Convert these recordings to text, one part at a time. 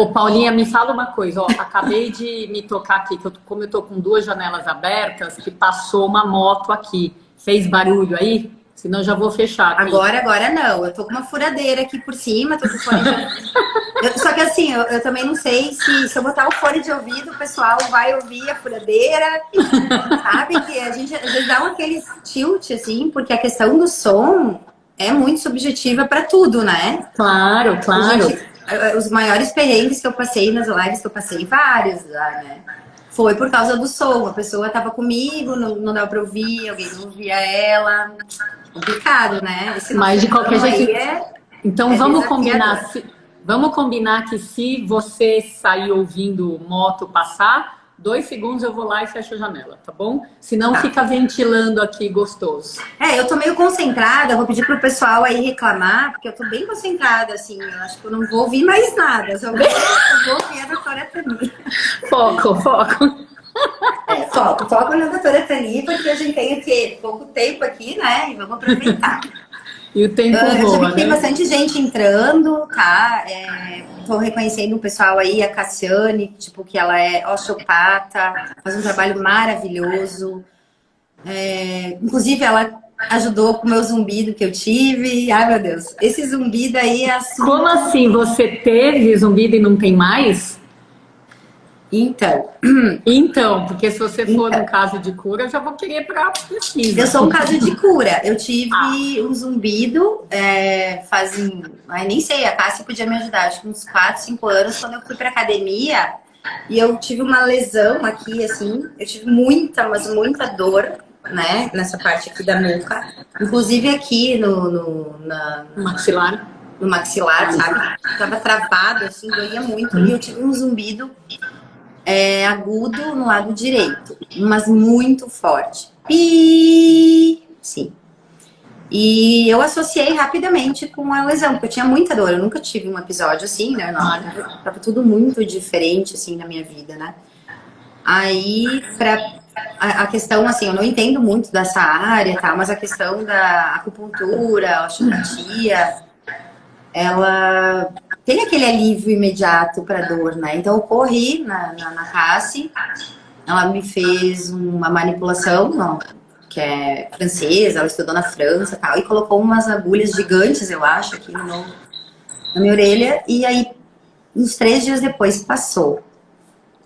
Ô, Paulinha, me fala uma coisa, ó, acabei de me tocar aqui, como eu tô com duas janelas abertas, que passou uma moto aqui. Fez barulho aí? Senão já vou fechar aqui. Agora não. Eu tô com uma furadeira aqui por cima, tô com fone de ouvido. Só que assim, eu também não sei se eu botar o fone de ouvido, o pessoal vai ouvir a furadeira. Sabe que a gente às vezes dá aquele tilt, assim, porque a questão do som é muito subjetiva para tudo, né? Claro, claro. Os maiores perrengues que eu passei nas lives, que eu passei vários lá, né? Foi por causa do som. A pessoa tava comigo, não dava pra ouvir, alguém não ouvia ela. Complicado, né? Mas de qualquer jeito. É, Então é vamos desafiador. combinar. Vamos combinar que se você sair ouvindo moto passar, 2 segundos eu vou lá e fecho a janela, tá bom? Senão Tá. fica ventilando aqui gostoso. Eu tô meio concentrada, vou pedir pro pessoal aí reclamar, porque eu tô bem concentrada, assim. Eu acho que eu não vou ouvir mais nada, só vou ouvir a doutora Tani. Foco, foco. Foco na doutora Tani, porque a gente tem aqui pouco tempo aqui, né? E vamos aproveitar. E o tempo Eu já vi voa, que tem né? bastante gente entrando, tá? Tô reconhecendo o pessoal aí, a Cassiane, tipo, que ela é osteopata, faz um trabalho maravilhoso. Inclusive, ela ajudou com o meu zumbido que eu tive. Ai, meu Deus. Esse zumbido aí é Como assunto. assim? Você teve zumbido e não tem mais? Então, Então, porque se você for então, no caso de cura, eu já vou querer para pesquisa. eu sou um caso de cura. Eu Ah, tive um zumbido fazem. Ai, nem sei, a Cássia podia me ajudar. Acho que uns 4, 5 anos, quando eu fui pra academia. E eu tive uma lesão aqui, assim. Eu tive muita, mas muita dor, né? Nessa parte aqui da nuca. Inclusive aqui maxilar. no maxilar, sabe? Tava travado, assim, doía muito. E eu tive um zumbido agudo no lado direito, mas muito forte. E sim. E eu associei rapidamente com a lesão, porque eu tinha muita dor. Eu nunca tive um episódio assim, né? Não, tava tudo muito diferente, assim, na minha vida, né? Aí, a questão, assim, eu não entendo muito dessa área, tá? Mas a questão da acupuntura, a osteopatia, ela tem aquele alívio imediato para dor, né? Então eu corri na Cassie, ela me fez uma manipulação, não, que é francesa, ela estudou na França e tal, e colocou umas agulhas gigantes, eu acho, aqui na minha orelha, e aí uns 3 dias depois passou.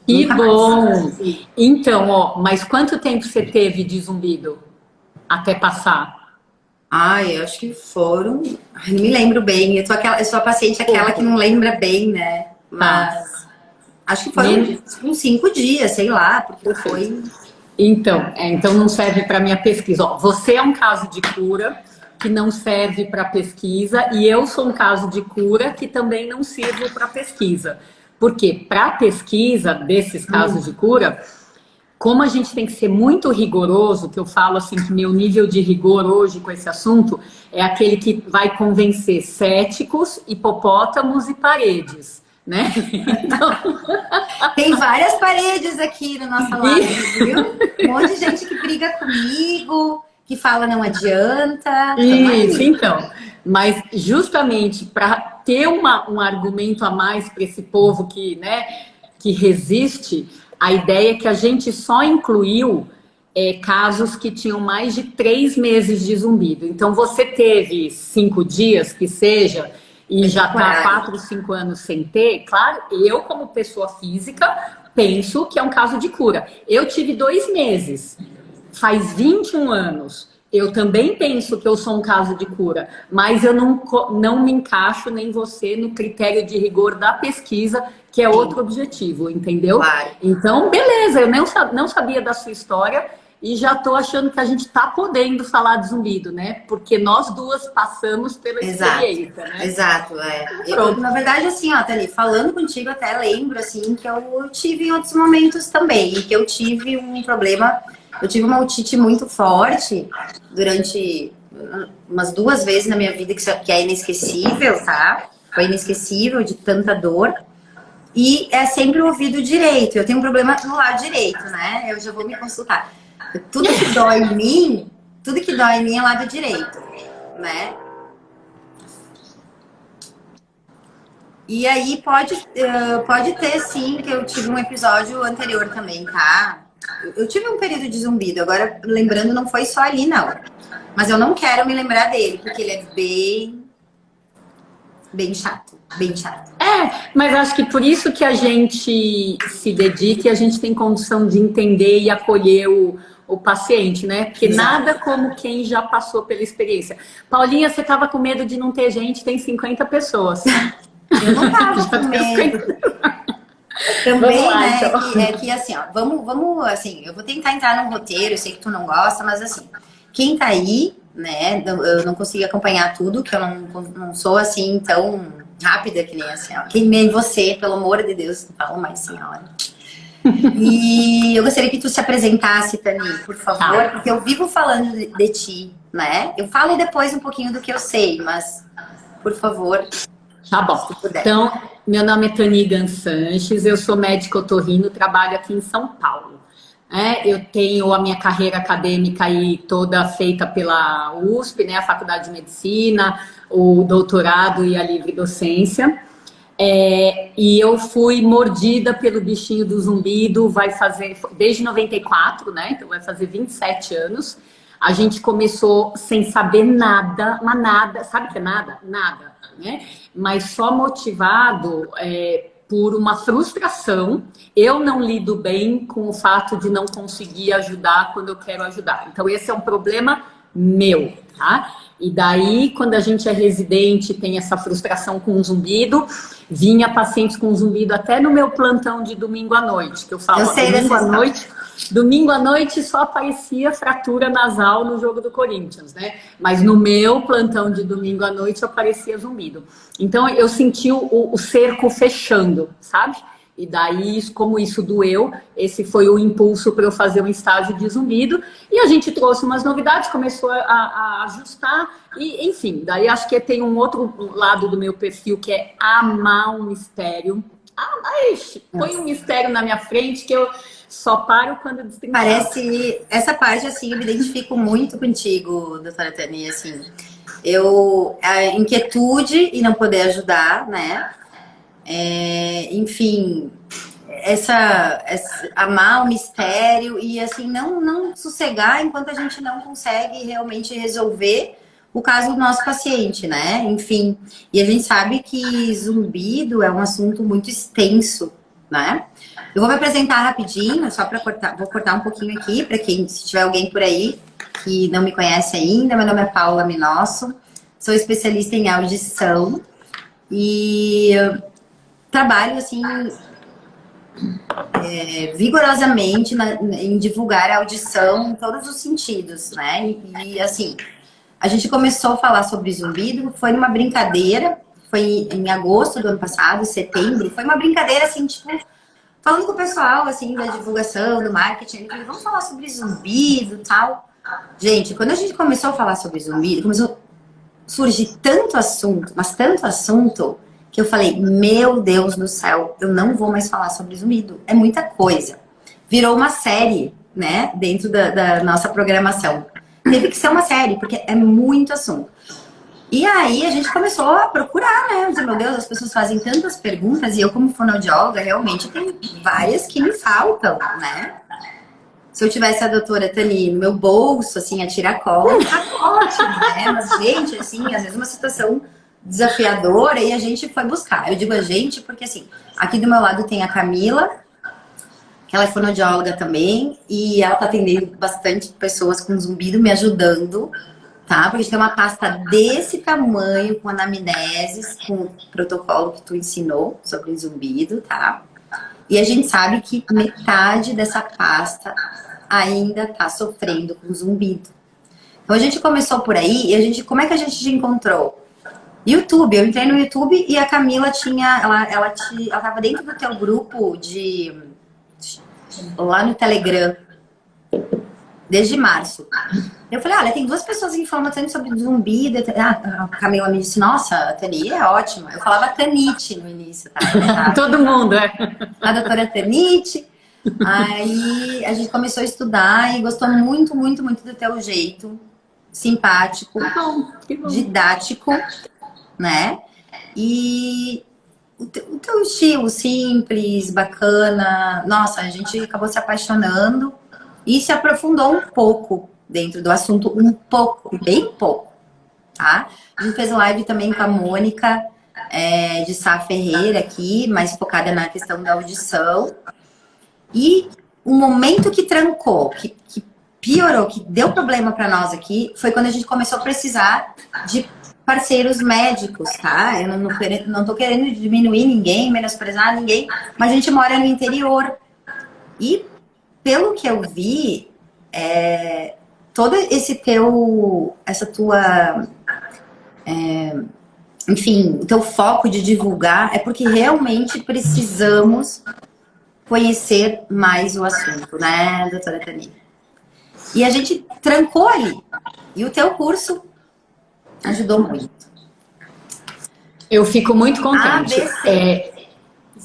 Que Nunca mais. bom! Então, ó, mas quanto tempo você teve de zumbido até passar? Ai, eu acho que foram. Ai, não me lembro bem. Eu sou a paciente aquela que Pouco, não lembra bem, né? tá? Mas acho que foram uns 5 dias, sei lá, porque Perfeito. foi. Então não serve para minha pesquisa. Ó, você é um caso de cura que não serve para pesquisa e eu sou um caso de cura que também não sirvo para pesquisa. Porque para pesquisa desses casos de cura, como a gente tem que ser muito rigoroso, que eu falo assim que meu nível de rigor hoje com esse assunto é aquele que vai convencer céticos, hipopótamos e paredes, né? Então, Tem várias paredes aqui na nossa live, viu? Um monte de gente que briga comigo, que fala não adianta. Tamo isso, aí. então. Mas justamente para ter um argumento a mais para esse povo que, né, que resiste, a ideia é que a gente só incluiu casos que tinham mais de 3 meses de zumbido. Então você teve 5 dias, que seja, e É já está há temporário. 4, 5 anos sem ter, claro, eu como pessoa física penso que é um caso de cura. Eu tive 2 meses, faz 21 anos. Eu também penso que eu sou um caso de cura, mas eu não me encaixo nem você no critério de rigor da pesquisa, que é Sim, outro objetivo, entendeu? claro. Então, beleza, eu não sabia da sua história e já estou achando que a gente está podendo falar de zumbido, né? Porque nós duas passamos pela Exato. experiência, né? Exato, Pronto. na verdade, assim, ó, Thalie, falando contigo, até lembro, assim, que eu tive em outros momentos também, que eu tive um problema, eu tive uma otite muito forte durante umas 2 vezes na minha vida, que é inesquecível, tá? Foi inesquecível de tanta dor. E é sempre o ouvido direito. Eu tenho um problema no lado direito, né? Eu já vou me consultar. Tudo que dói em mim é lado direito, né? E aí pode ter sim, que eu tive um episódio anterior também, tá? Eu tive um período de zumbido, agora lembrando, não foi só ali, não. Mas eu não quero me lembrar dele, porque ele é bem chato, bem chato. Mas acho que por isso que a gente se dedica e a gente tem condição de entender e acolher o paciente, né? Porque Exato. nada como quem já passou pela experiência. Paulinha, você estava com medo de não ter gente, tem 50 pessoas. Eu não tava com medo. Também, lá, né? então. É que assim, ó, vamos, assim, eu vou tentar entrar num roteiro, eu sei que tu não gosta, mas assim, quem tá aí, né? Eu não consigo acompanhar tudo, que eu não sou assim tão rápida que nem assim, ó. Quem nem você, pelo amor de Deus, não fala mais, senhora. E eu gostaria que tu se apresentasse pra mim, por favor, porque eu vivo falando de ti, né? Eu falo depois um pouquinho do que eu sei, mas, por favor. Tá bom. Então, meu nome é Tanigan Sanches, eu sou médica otorrino, trabalho aqui em São Paulo. Eu tenho a minha carreira acadêmica aí toda feita pela USP, né, a Faculdade de Medicina, o doutorado e a livre docência. E eu fui mordida pelo bichinho do zumbido, vai fazer, desde 94, né, então vai fazer 27 anos. A gente começou sem saber nada, mas nada, sabe o que é nada? Nada, né? Mas só motivado por uma frustração. Eu não lido bem com o fato de não conseguir ajudar quando eu quero ajudar. Então, esse é um problema meu, tá? E daí, quando a gente é residente, tem essa frustração com o zumbido, vinha pacientes com zumbido até no meu plantão de domingo à noite, que eu falo, domingo à noite só aparecia fratura nasal no jogo do Corinthians, né? Mas no meu plantão de domingo à noite aparecia zumbido. Então eu senti o cerco fechando, sabe? E daí, como isso doeu, esse foi o impulso para eu fazer um estágio de zumbido. E a gente trouxe umas novidades, começou a ajustar. E, enfim, daí acho que tem um outro lado do meu perfil que é amar um mistério. Põe um mistério na minha frente que eu só paro quando destrinchar. Parece, essa parte, assim, eu me identifico muito contigo, doutora Tani, assim. A inquietude e não poder ajudar, né? Enfim, amar o mistério e, assim, não sossegar enquanto a gente não consegue realmente resolver o caso do nosso paciente, né? Enfim, e a gente sabe que zumbido é um assunto muito extenso, né? Eu vou me apresentar rapidinho, só para vou cortar um pouquinho aqui, para quem, se tiver alguém por aí que não me conhece ainda. Meu nome é Paula Minosso, sou especialista em audição e trabalho, assim, vigorosamente em divulgar a audição em todos os sentidos, né? E assim, a gente começou a falar sobre zumbido, foi numa brincadeira, foi em agosto do ano passado, setembro, foi uma brincadeira, assim, tipo, falando com o pessoal, assim, da divulgação, do marketing, falei, vamos falar sobre zumbido e tal. Gente, quando a gente começou a falar sobre zumbido, começou a surgir tanto assunto, mas tanto assunto, que eu falei, meu Deus do céu, eu não vou mais falar sobre zumbido. É muita coisa. Virou uma série, né, dentro da nossa programação. Teve que ser uma série, porque é muito assunto. E aí a gente começou a procurar, né? Dizer, meu Deus, as pessoas fazem tantas perguntas e eu, como fonoaudióloga, realmente tem várias que me faltam, né? Se eu tivesse a doutora Tani no meu bolso, assim, a tiracolo, tá ótimo, né? Mas, gente, assim, às vezes uma situação desafiadora e a gente foi buscar. Eu digo a gente porque, assim, aqui do meu lado tem a Camila, que ela é fonoaudióloga também, e ela tá atendendo bastante pessoas com zumbido, me ajudando, tá? Porque a gente tem uma pasta desse tamanho, com anamneses, com o protocolo que tu ensinou sobre zumbido, tá? E a gente sabe que metade dessa pasta ainda tá sofrendo com zumbido. Então a gente começou por aí, e como é que a gente te encontrou? YouTube, eu entrei no YouTube e a Camila ela tava dentro do teu grupo lá no Telegram, desde março. Eu falei, olha, tem 2 pessoas informando sobre zumbido. A Camila me disse, nossa, Tani é ótima. Eu falava Tanite no início, tá? Todo mundo, A doutora Tanite. Aí a gente começou a estudar e gostou muito, muito, muito do teu jeito. Simpático, que bom. didático, né? E o teu estilo simples, bacana. Nossa, a gente acabou se apaixonando e se aprofundou um pouco dentro do assunto, um pouco, bem pouco, tá? A gente fez live também com a Mônica, de Sá Ferreira aqui, mais focada na questão da audição. E o momento que trancou, que piorou, que deu problema para nós aqui, foi quando a gente começou a precisar de parceiros médicos, tá? Eu não tô querendo diminuir ninguém, menosprezar ninguém, mas a gente mora no interior. E pelo que eu vi, todo essa tua, enfim, o teu foco de divulgar é porque realmente precisamos conhecer mais o assunto, né, doutora Tani? E a gente trancou ali. E o teu curso ajudou muito. Eu fico muito contente.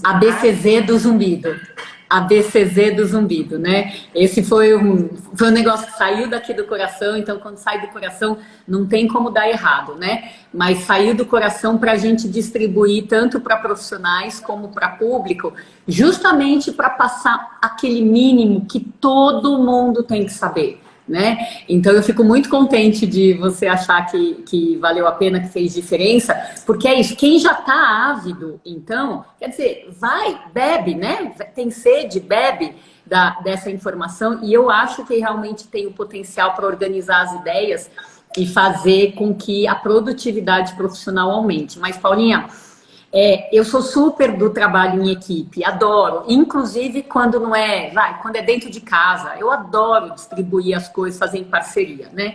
ABCZ do zumbido. ABCZ do zumbido, né? Esse foi um negócio que saiu daqui do coração, então quando sai do coração não tem como dar errado, né? Mas saiu do coração para a gente distribuir tanto para profissionais como para público, justamente para passar aquele mínimo que todo mundo tem que saber, né? Então eu fico muito contente de você achar que valeu a pena, que fez diferença, porque é isso, quem já está ávido, então, quer dizer, vai, bebe, né? Tem sede, bebe dessa informação, e eu acho que realmente tem o potencial para organizar as ideias e fazer com que a produtividade profissional aumente. Mas, Paulinha, eu sou super do trabalho em equipe, adoro, inclusive quando não quando é dentro de casa, eu adoro distribuir as coisas, fazer em parceria, né?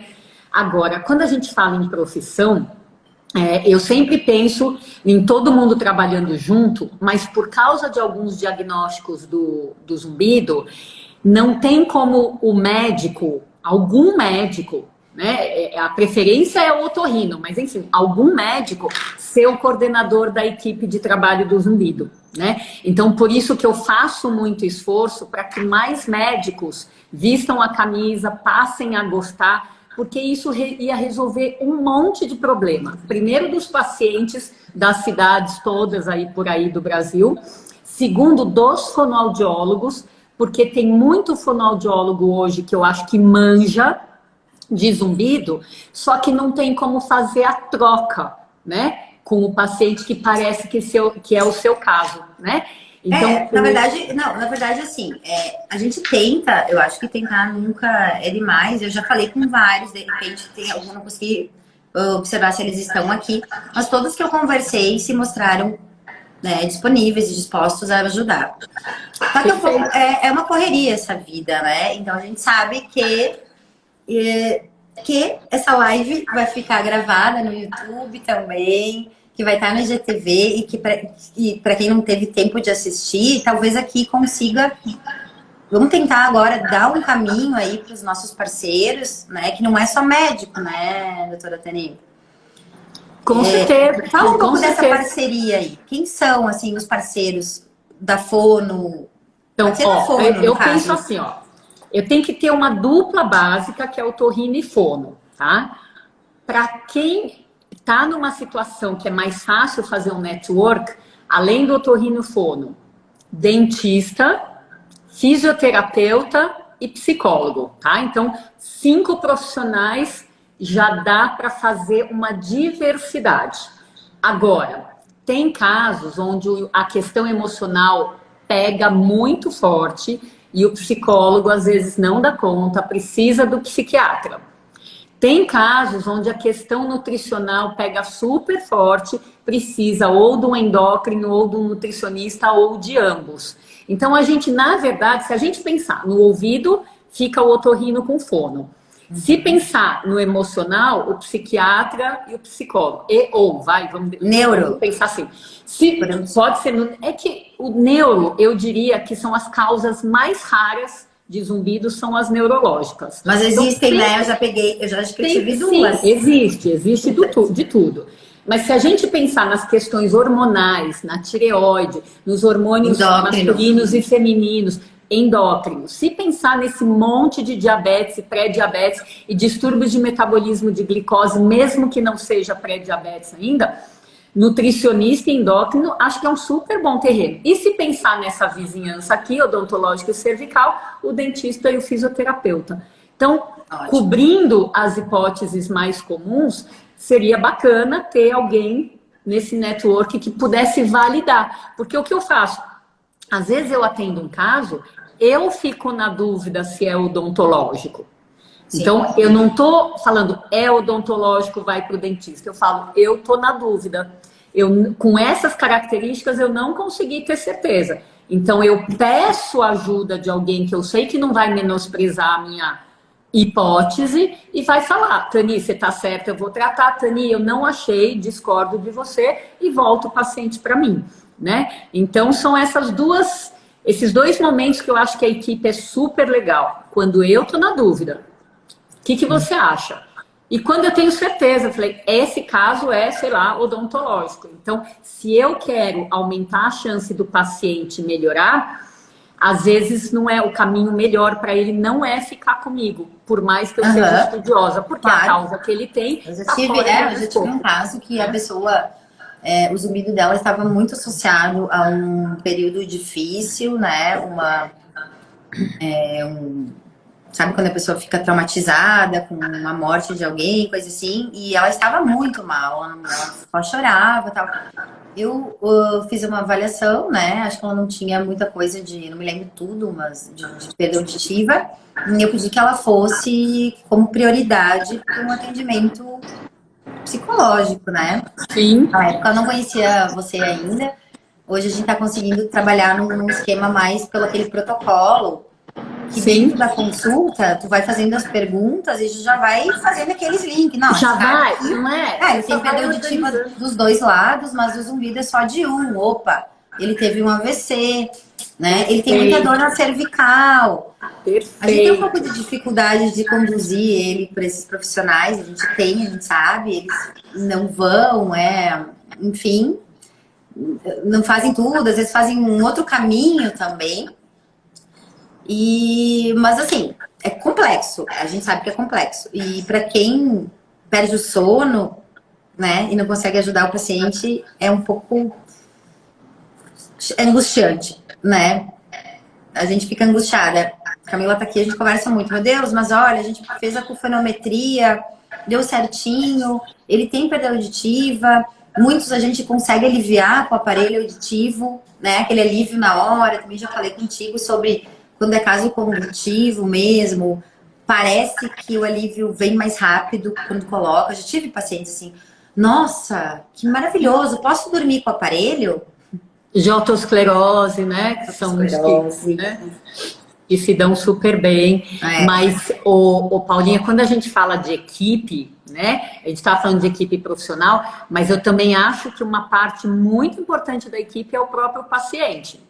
Agora, quando a gente fala em profissão, eu sempre penso em todo mundo trabalhando junto, mas por causa de alguns diagnósticos do zumbido, não tem como o médico, algum médico, né? A preferência é o otorrino, mas enfim, algum médico ser o coordenador da equipe de trabalho do zumbido, né? Então, por isso que eu faço muito esforço para que mais médicos vistam a camisa, passem a gostar, porque isso ia resolver um monte de problema. Primeiro, dos pacientes das cidades todas aí por aí do Brasil. Segundo, dos fonoaudiólogos, porque tem muito fonoaudiólogo hoje que eu acho que manja de zumbido, só que não tem como fazer a troca, né, com o paciente que parece que é o seu caso, né? Então, na verdade, assim, a gente tenta, eu acho que tentar nunca é demais. Eu já falei com vários, de repente tem algum, não consegui observar se eles estão aqui, mas todos que eu conversei se mostraram, né, disponíveis e dispostos a ajudar. Só que é uma correria essa vida, né? Então a gente sabe que essa live vai ficar gravada no YouTube também, que vai estar no IGTV e que para quem não teve tempo de assistir, talvez aqui consiga. Vamos tentar agora dar um caminho aí para os nossos parceiros, né? Que não é só médico, né, doutora Tani? Com certeza. Fala um pouco dessa parceria aí. Quem são, assim, os parceiros da Fono? Então, eu penso assim, ó. Eu tenho que ter uma dupla básica, que é otorrino e fono, tá? Para quem está numa situação que é mais fácil fazer um network, além do otorrino e fono, dentista, fisioterapeuta e psicólogo, tá? Então, 5 profissionais já dá para fazer uma diversidade. Agora, tem casos onde a questão emocional pega muito forte e o psicólogo às vezes não dá conta, precisa do psiquiatra. Tem casos onde a questão nutricional pega super forte, precisa ou de um endócrino, ou de um nutricionista, ou de ambos. Então, a gente, na verdade, se a gente pensar no ouvido, fica o otorrino com fono. Se pensar no emocional, o psiquiatra e o psicólogo. Vamos pensar assim. Pode ser. É que o neuro, eu diria que são as causas mais raras de zumbido, são as neurológicas. Mas existem, então, né? Eu já escrevi duas. Sim, existe de tudo. Mas se a gente pensar nas questões hormonais, na tireoide, nos hormônios masculinos e femininos, endócrinos, se pensar nesse monte de diabetes e pré-diabetes e distúrbios de metabolismo de glicose, mesmo que não seja pré-diabetes ainda, nutricionista e endócrino, acho que é um super bom terreno. E se pensar nessa vizinhança aqui, odontológica e cervical, o dentista e o fisioterapeuta. Então, cobrindo as hipóteses mais comuns, seria bacana ter alguém nesse network que pudesse validar. Porque o que eu faço? Às vezes eu atendo um caso, eu fico na dúvida se é odontológico. Sim. Então, eu não estou falando é odontológico, vai para o dentista. Eu falo, eu estou na dúvida. Com essas características, eu não consegui ter certeza. Então, eu peço ajuda de alguém que eu sei que não vai menosprezar a minha hipótese e vai falar, Tani, você está certa, eu vou tratar. Tani, eu não achei, discordo de você e volto o paciente para mim, né? Então, são esses dois momentos que eu acho que a equipe é super legal. Quando eu estou na dúvida, o que você acha? E quando eu tenho certeza, eu falei, esse caso é, sei lá, odontológico. Então, se eu quero aumentar a chance do paciente melhorar, às vezes não é o caminho melhor para ele, não é ficar comigo, por mais que eu seja estudiosa, porque a causa que ele tem... Eu já tive um caso que a pessoa, o zumbido dela estava muito associado a um período difícil, né? Sabe quando a pessoa fica traumatizada com a morte de alguém, coisa assim, e ela estava muito mal, ela só chorava e tal. Eu fiz uma avaliação, né? Acho que ela não tinha muita coisa não me lembro tudo, mas de perda auditiva. E eu pedi que ela fosse como prioridade para um atendimento psicológico, né? Sim. Na época eu não conhecia você ainda. Hoje a gente está conseguindo trabalhar num esquema mais pelo aquele protocolo. Que dentro da consulta, tu vai fazendo as perguntas e já vai fazendo aqueles links. Não, já vai, não é? Ele tem perda auditiva dos dois lados, mas o zumbido é só de um. Opa, ele teve um AVC, né? Ele tem muita dor na cervical. Perfeito. A gente tem um pouco de dificuldade de conduzir ele para esses profissionais. A gente sabe, eles não vão, enfim, não fazem tudo, às vezes fazem um outro caminho também. Mas assim, é complexo, a gente sabe que é complexo. E para quem perde o sono, né, e não consegue ajudar o paciente, é um pouco angustiante, né? A gente fica angustiada. A Camila tá aqui, a gente conversa muito. Meu Deus, mas olha, a gente fez a pulfonometria, deu certinho, ele tem perda auditiva, muitos a gente consegue aliviar com o aparelho auditivo, né? Aquele alívio na hora. Também já falei contigo sobre quando é caso condutivo mesmo, parece que o alívio vem mais rápido quando coloca. Eu já tive pacientes assim, nossa, que maravilhoso, posso dormir com o aparelho? De autoesclerose, né? Que são os que, né? Que se dão super bem. Mas, Paulinha, quando a gente fala de equipe, né? A gente está falando de equipe profissional, mas eu também acho que uma parte muito importante da equipe é o próprio paciente.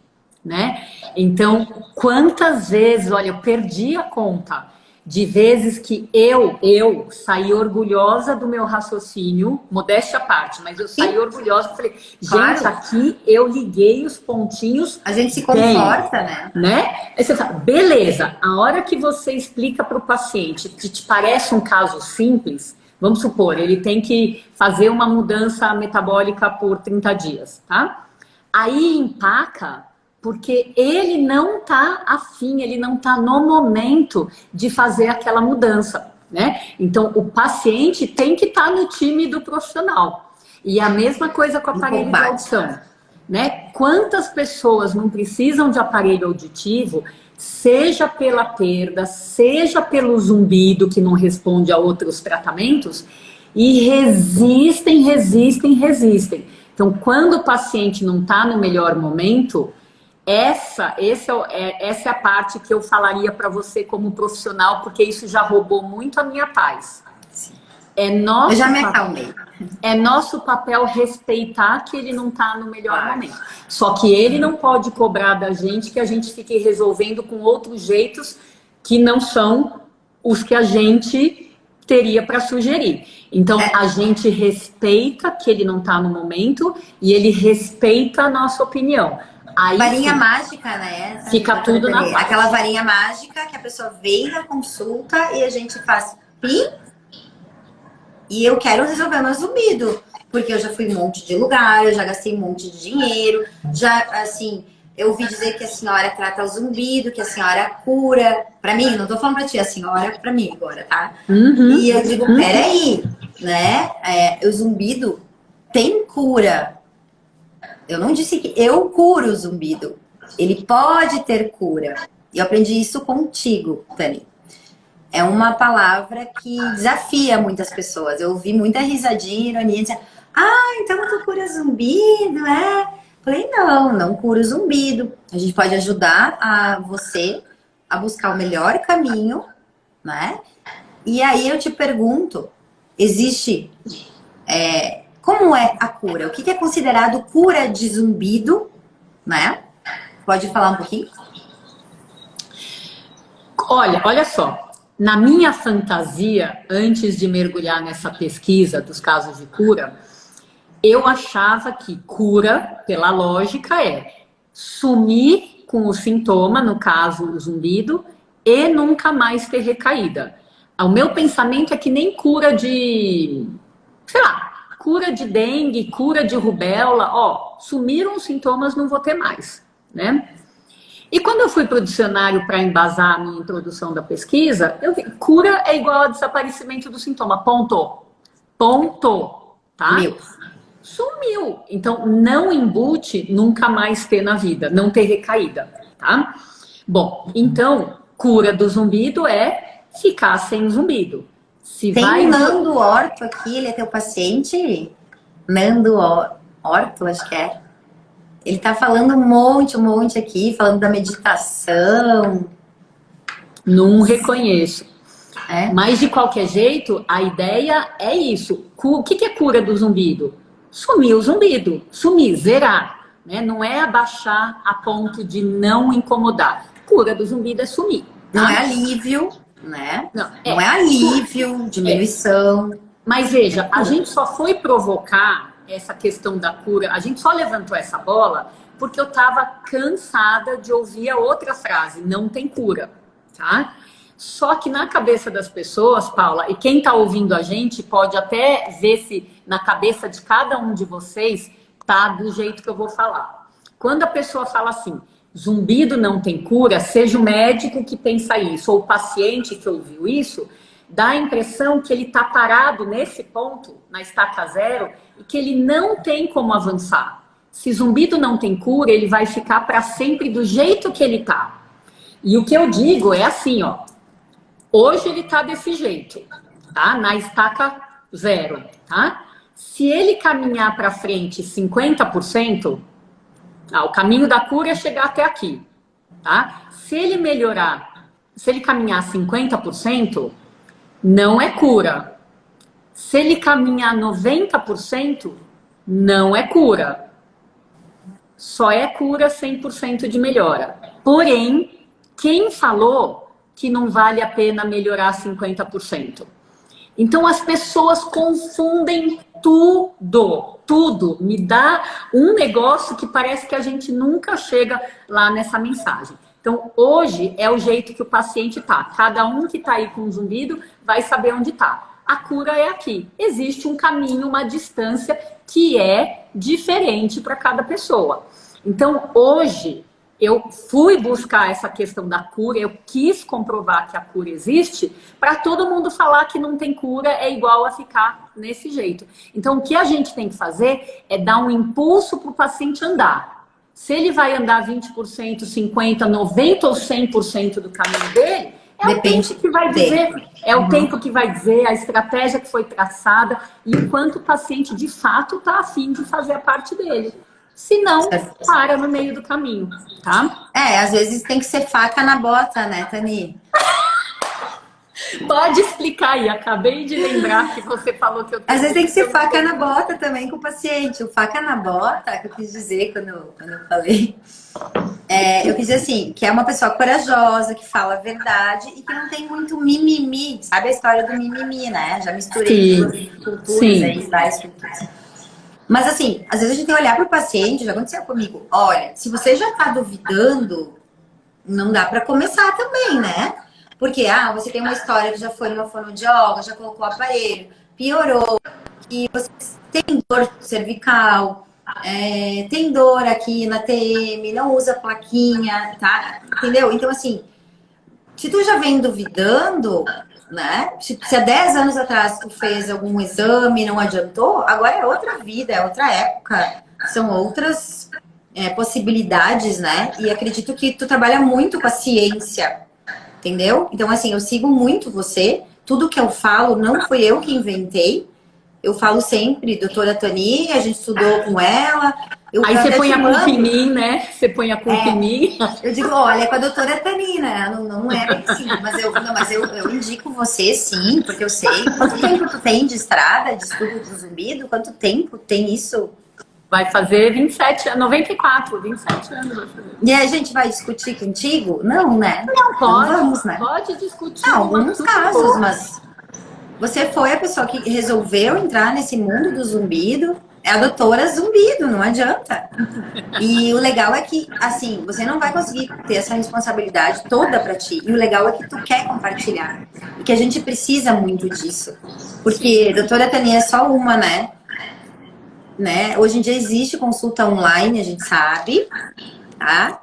Né? Então, quantas vezes, olha, eu perdi a conta de vezes que eu saí orgulhosa do meu raciocínio, modéstia à parte, mas eu saí orgulhosa e falei, gente, aqui eu liguei os pontinhos. A gente se conforta, né? Aí você fala, beleza, a hora que você explica para o paciente que te parece um caso simples, vamos supor, ele tem que fazer uma mudança metabólica por 30 dias, tá? Aí empaca, porque ele não está afim, ele não está no momento de fazer aquela mudança, né? Então, o paciente tem que estar no time do profissional. E a mesma coisa com o aparelho de audição, né? Quantas pessoas não precisam de aparelho auditivo, seja pela perda, seja pelo zumbido que não responde a outros tratamentos, e resistem. Então, quando o paciente não está no melhor momento, essa é a parte que eu falaria para você como profissional, porque isso já roubou muito a minha paz. Eu já me acalmei. É nosso papel respeitar que ele não está no melhor momento. Só que ele não pode cobrar da gente que a gente fique resolvendo com outros jeitos que não são os que a gente teria para sugerir. Então, a gente respeita que ele não está no momento e ele respeita a nossa opinião. Aí, varinha mágica, né? Fica tudo na paz. Aquela varinha mágica que a pessoa vem na consulta e a gente faz pim e eu quero resolver meu zumbido. porque eu já fui em um monte de lugar, eu já gastei um monte de dinheiro, já, assim, eu ouvi dizer que a senhora trata o zumbido, que a senhora cura. Pra mim, não tô falando pra ti, a senhora pra mim agora, tá? E eu digo, peraí, né? O zumbido tem cura. Eu não disse que eu curo o zumbido. Ele pode ter cura. E eu aprendi isso contigo, Tani. É uma palavra que desafia muitas pessoas. Eu ouvi muita risadinha, ironia, dizendo, então tu cura zumbido, é? Falei, não cura o zumbido. A gente pode ajudar você a buscar o melhor caminho, né? E aí eu te pergunto, existe... como é a cura? O que é considerado cura de zumbido, né? Pode falar um pouquinho? Olha só. Na minha fantasia, antes de mergulhar nessa pesquisa dos casos de cura, eu achava que cura, pela lógica, é sumir com o sintoma, no caso o zumbido, e nunca mais ter recaída. O meu pensamento é que nem cura de, sei lá, cura de dengue, cura de rubéola, sumiram os sintomas, não vou ter mais, né? E quando eu fui para o dicionário para embasar a minha introdução da pesquisa, eu vi cura é igual a desaparecimento do sintoma, ponto, tá? Sumiu. Então, não embute nunca mais ter na vida, não ter recaída, tá? Bom, então, cura do zumbido é ficar sem zumbido. Tem Nando Horto aqui, ele é teu paciente? Nando Horto, acho que é. Ele tá falando um monte aqui, falando da meditação. Não reconheço. Mas, de qualquer jeito, a ideia é isso. O que é cura do zumbido? Sumir o zumbido. Sumir, zerar. Né? Não é abaixar a ponto de não incomodar. Cura do zumbido é sumir. Tá? Não é alívio, né? Não é alívio, diminuição. Mas veja, a gente só foi provocar essa questão da cura, a gente só levantou essa bola porque eu estava cansada de ouvir a outra frase, não tem cura, tá? Só que na cabeça das pessoas, Paula, e quem está ouvindo a gente pode até ver se na cabeça de cada um de vocês tá do jeito que eu vou falar. Quando a pessoa fala assim, zumbido não tem cura, seja o médico que pensa isso, ou o paciente que ouviu isso, dá a impressão que ele está parado nesse ponto, na estaca zero, e que ele não tem como avançar. Se zumbido não tem cura, ele vai ficar para sempre do jeito que ele está. E o que eu digo é assim, hoje ele está desse jeito, tá? Na estaca zero, tá? Se ele caminhar para frente 50%, o caminho da cura é chegar até aqui, tá? Se ele melhorar, se ele caminhar 50%, não é cura. Se ele caminhar 90%, não é cura. Só é cura 100% de melhora. Porém, quem falou que não vale a pena melhorar 50%? Então, as pessoas confundem tudo. Me dá um negócio que parece que a gente nunca chega lá nessa mensagem. Então, hoje é o jeito que o paciente tá. Cada um que tá aí com zumbido vai saber onde tá. A cura é aqui. Existe um caminho, uma distância que é diferente para cada pessoa. Então, hoje, eu fui buscar essa questão da cura, eu quis comprovar que a cura existe, para todo mundo falar que não tem cura é igual a ficar nesse jeito. Então, o que a gente tem que fazer é dar um impulso para o paciente andar. Se ele vai andar 20%, 50%, 90% ou 100% do caminho dele, o tempo que vai dizer, o tempo que vai dizer, a estratégia que foi traçada e o quanto o paciente de fato está afim de fazer a parte dele. Se não, para no meio do caminho, tá? Às vezes tem que ser faca na bota, né, Tani? Pode explicar aí, acabei de lembrar que você falou que eu... Às vezes tem que ser faca na bota também com o paciente. O faca na bota, que eu quis dizer quando eu falei, eu quis dizer assim, que é uma pessoa corajosa, que fala a verdade e que não tem muito mimimi. Sabe a história do mimimi, né? Já misturei duas culturas aí, várias culturas. Mas assim, às vezes a gente tem que olhar para o paciente, já aconteceu comigo. Olha, se você já está duvidando, não dá para começar também, né? Porque, você tem uma história que já foi numa fonoaudióloga, já colocou o aparelho, piorou, e você tem dor cervical, tem dor aqui na TM, não usa plaquinha, tá? Entendeu? Então, assim, se tu já vem duvidando, né? Se há 10 anos atrás tu fez algum exame e não adiantou, agora é outra vida, é outra época, são outras possibilidades, né? E acredito que tu trabalha muito com a ciência, entendeu? Então, assim, eu sigo muito você, tudo que eu falo não fui eu que inventei, eu falo sempre, doutora Tani, a gente estudou com ela. Aí você põe a culpa em mim, né? Você põe a culpa em mim. Eu digo, olha, é com a doutora Tani, né? Não é bem assim, mas eu indico você sim, porque eu sei. Quanto tempo tu tem de estrada, de estudo do zumbido? Quanto tempo tem isso? Vai fazer 27, 94, 27 anos. Vai fazer. E a gente vai discutir contigo? Não, né? Não, pode. Não vamos, né? Pode discutir. Não, alguns casos, mas você foi a pessoa que resolveu entrar nesse mundo do zumbido. É a doutora Zumbido, não adianta. E o legal é que, assim, você não vai conseguir ter essa responsabilidade toda pra ti. E o legal é que tu quer compartilhar. E que a gente precisa muito disso. Porque doutora Tânia é só uma, né? Hoje em dia existe consulta online, a gente sabe, tá?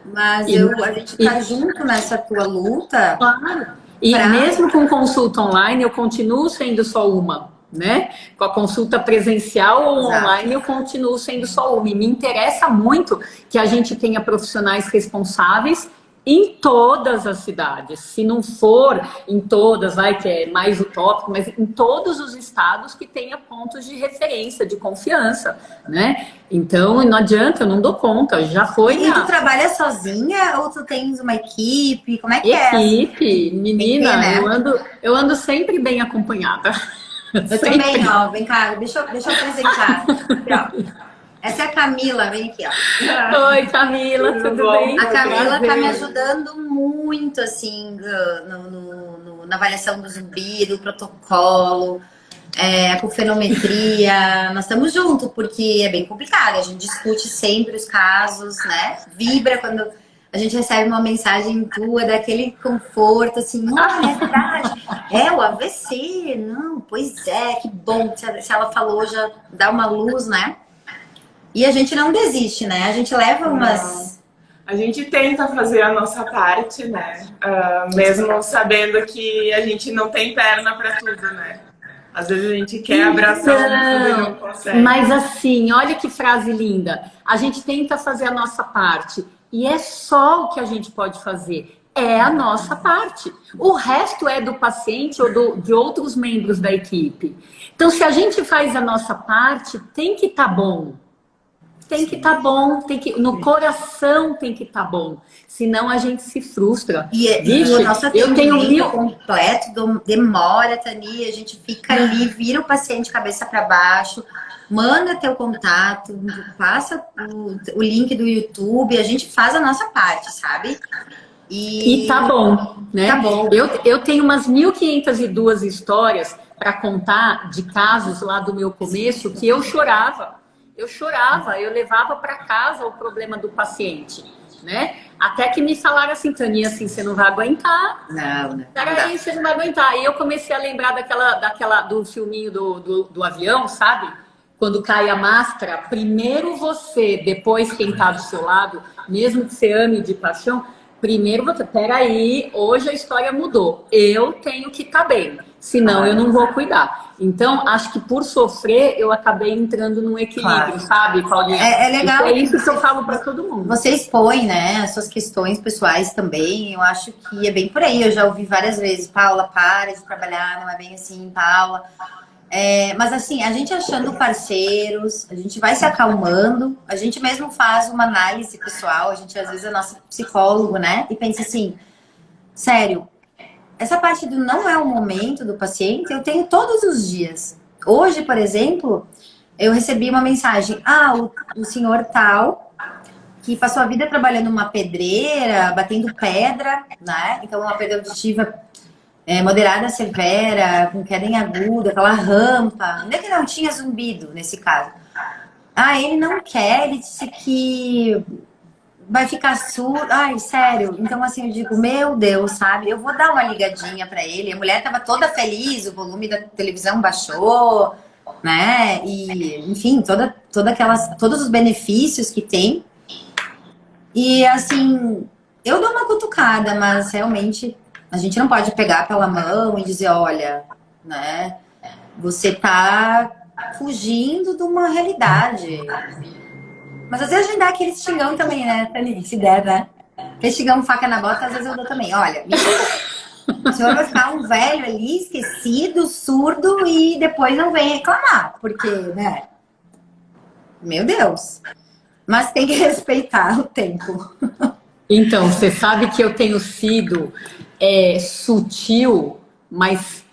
Mas a gente tá junto nessa tua luta. Claro. E mesmo com consulta online, eu continuo sendo só uma. Né? Com a consulta presencial ou online, eu continuo sendo só uma. E me interessa muito que a gente tenha profissionais responsáveis em todas as cidades. Se não for em todas, que é mais utópico, mas em todos os estados que tenha pontos de referência, de confiança, né? Então, não adianta, eu não dou conta, já foi. E tu trabalha sozinha ou tu tens uma equipe? Como é que Equipe, menina, né? eu ando sempre bem acompanhada. Eu também, ó, vem cá, deixa eu apresentar. Aqui, ó. Essa é a Camila, vem aqui, ó. Oi, Camila, tudo bem? A Camila tá me ajudando muito, assim, na avaliação do zumbi, do protocolo, a pulfenometria. Nós estamos juntos, porque é bem complicado. A gente discute sempre os casos, né? Vibra quando a gente recebe uma mensagem tua, daquele conforto, assim, olha, é verdade, o AVC, não, pois é, que bom, se ela falou, já dá uma luz, né? E a gente não desiste, né? A gente leva umas... A gente tenta fazer a nossa parte, né? Mesmo sabendo que a gente não tem perna para tudo, né? Às vezes a gente quer abraçar tudo e não consegue. Mas assim, olha que frase linda. A gente tenta fazer a nossa parte. E é só o que a gente pode fazer. É a nossa parte. O resto é do paciente ou de outros membros da equipe. Então, se a gente faz a nossa parte, tem que estar bom. Tem que estar bom. No coração tem que estar bom. Senão a gente se frustra. E o nosso atendimento completo demora, Tani. A gente fica ali, vira o paciente cabeça para baixo. Manda teu contato, passa o link do YouTube, a gente faz a nossa parte, sabe? E tá bom, né? Tá bom. Eu tenho umas 1.502 histórias para contar de casos lá do meu começo que eu chorava, eu levava para casa o problema do paciente, né? Até que me falaram assim, Tânia, assim, você não vai aguentar. Não. Peraí, você não vai aguentar. E eu comecei a lembrar do filminho do avião, sabe? Quando cai a máscara, primeiro você, depois quem está do seu lado, mesmo que você ame de paixão, primeiro você, peraí, hoje a história mudou, eu tenho que estar bem, senão eu não vou cuidar. Então, acho que por sofrer, eu acabei entrando num equilíbrio, sabe, Paulinha? É legal. É isso que eu falo para todo mundo. Você expõe, né, as suas questões pessoais também, eu acho que é bem por aí, eu já ouvi várias vezes, Paula, para de trabalhar, não é bem assim, Paula... mas assim, a gente achando parceiros, a gente vai se acalmando, a gente mesmo faz uma análise pessoal, a gente às vezes é nosso psicólogo, né? E pensa assim, sério, essa parte do não é o momento do paciente, eu tenho todos os dias. Hoje, por exemplo, eu recebi uma mensagem, o senhor tal, que passou a vida trabalhando numa pedreira, batendo pedra, né? Então, uma pedra auditiva moderada severa, com queda em aguda, aquela rampa. Onde é que não tinha zumbido nesse caso? Ele não quer, ele disse que vai ficar surdo. Ai, sério. Então, assim, eu digo, meu Deus, sabe? Eu vou dar uma ligadinha pra ele. A mulher tava toda feliz, o volume da televisão baixou, né? E, enfim, todos os benefícios que tem. E, assim, eu dou uma cutucada, mas realmente a gente não pode pegar pela mão e dizer, olha, né? Você tá fugindo de uma realidade. Mas às vezes a gente dá aquele estigão também, né, Tani? Se der, né? Aquele estigão faca na bota, às vezes eu dou também. Olha, o senhor vai ficar um velho ali, esquecido, surdo, e depois não vem reclamar. Porque, né? Meu Deus. Mas tem que respeitar o tempo. Então, você sabe que eu tenho sido sutil, mas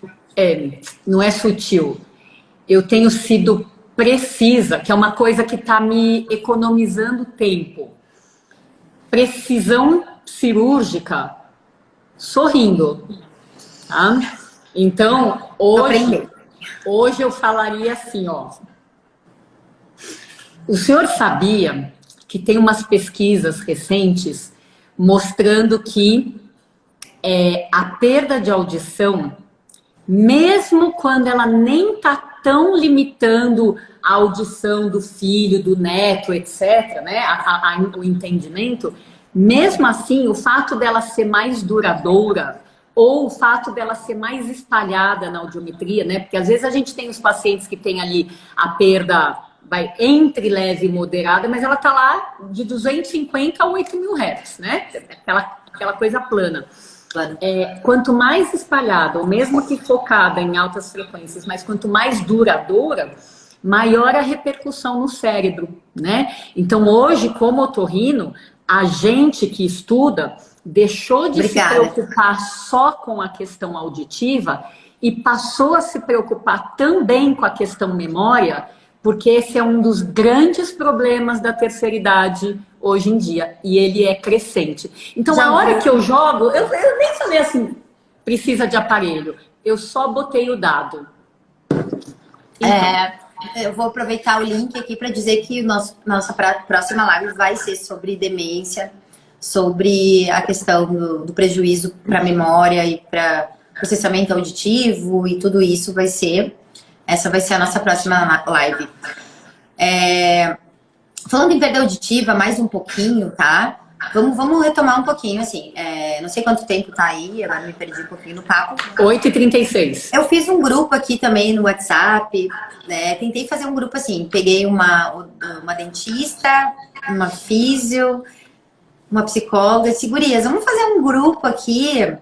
não é sutil. Eu tenho sido precisa, que é uma coisa que está me economizando tempo. Precisão cirúrgica, sorrindo. Tá? Então, hoje eu falaria assim, ó. O senhor sabia que tem umas pesquisas recentes mostrando que a perda de audição, mesmo quando ela nem está tão limitando a audição do filho, do neto, etc., né, o entendimento, mesmo assim, o fato dela ser mais duradoura ou o fato dela ser mais espalhada na audiometria, né, porque às vezes a gente tem os pacientes que tem ali a perda vai entre leve e moderada, mas ela está lá de 250 a 8.000 Hz, né, aquela coisa plana. Quanto mais espalhada, ou mesmo que focada em altas frequências, mas quanto mais duradoura, maior a repercussão no cérebro, né? Então, hoje, como otorrino, a gente que estuda deixou de se preocupar só com a questão auditiva e passou a se preocupar também com a questão memória, porque esse é um dos grandes problemas da terceira idade hoje em dia, e ele é crescente. Então, a hora que eu jogo, eu nem falei assim, precisa de aparelho, eu só botei o dado. Então. Eu vou aproveitar o link aqui para dizer que nossa próxima live vai ser sobre demência, sobre a questão do prejuízo para a memória e para processamento auditivo e tudo isso vai ser. Essa vai ser a nossa próxima live. Falando em perda auditiva, mais um pouquinho, tá? Vamos retomar um pouquinho, assim. Não sei quanto tempo tá aí, agora me perdi um pouquinho no papo. 8h36. Eu fiz um grupo aqui também no WhatsApp, né? Tentei fazer um grupo assim, peguei uma dentista, uma físio, uma psicóloga, disse, gurias, vamos fazer um grupo aqui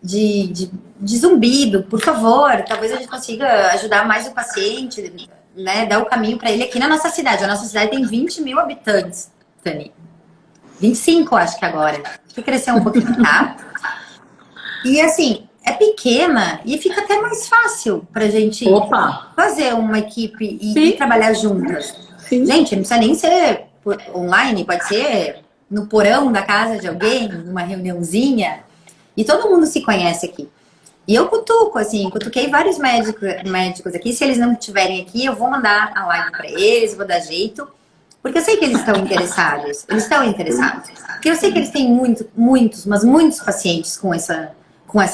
de zumbido, por favor, talvez a gente consiga ajudar mais o paciente, né, dar o caminho para ele aqui na nossa cidade. A nossa cidade tem 20.000 habitantes, Tani. 25, acho que agora. Acho que cresceu um pouquinho, tá? E assim, é pequena e fica até mais fácil pra gente fazer uma equipe e trabalhar juntas. Sim. Gente, não precisa nem ser online, pode ser no porão da casa de alguém, numa reuniãozinha. E todo mundo se conhece aqui. E eu cutuquei vários médicos aqui. Se eles não estiverem aqui, eu vou mandar a live pra eles, vou dar jeito. Porque eu sei que eles estão interessados. Eles estão interessados. Porque eu sei que eles têm muitos pacientes com essa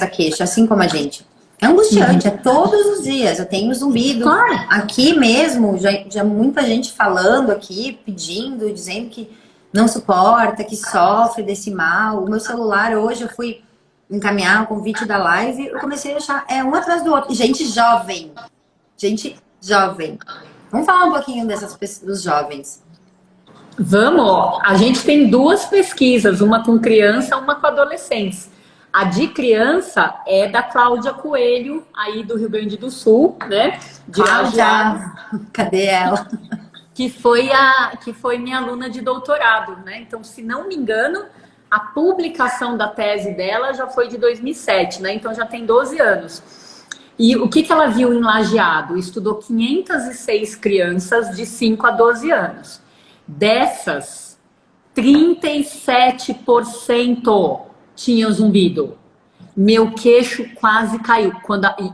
queixa, assim como a gente. É angustiante, é todos os dias. Eu tenho zumbido. Aqui mesmo, já muita gente falando aqui, pedindo, dizendo que não suporta, que sofre desse mal. O meu celular hoje, eu fui encaminhar o convite da live, eu comecei a achar um atrás do outro. Gente jovem. Vamos falar um pouquinho dos jovens. Vamos, a gente tem duas pesquisas, uma com criança, uma com adolescentes. A de criança é da Cláudia Coelho, aí do Rio Grande do Sul, né? Cláudia, cadê ela? Que foi minha aluna de doutorado, né? Então, se não me engano, a publicação da tese dela já foi de 2007, né? Então já tem 12 anos. E o que ela viu em Lajeado? Estudou 506 crianças de 5 a 12 anos. Dessas, 37% tinham zumbido. Meu queixo quase caiu.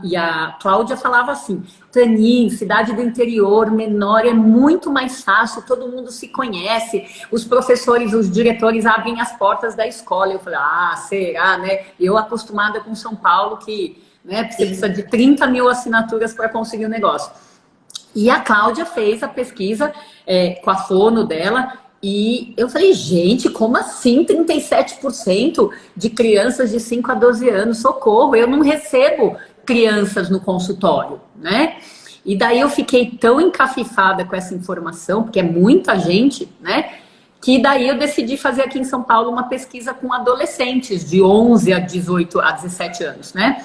E a Cláudia falava assim, Tani, cidade do interior, menor, é muito mais fácil, todo mundo se conhece, os professores, os diretores abrem as portas da escola. Eu falei, será, né? Eu acostumada com São Paulo, que, né, você precisa de 30.000 assinaturas para conseguir o negócio. E a Cláudia fez a pesquisa com a fono dela. E eu falei, gente, como assim 37% de crianças de 5 a 12 anos? Socorro, eu não recebo crianças no consultório, né? E daí eu fiquei tão encafifada com essa informação, porque é muita gente, né? Que daí eu decidi fazer aqui em São Paulo uma pesquisa com adolescentes de 11 a 18, a 17 anos, né?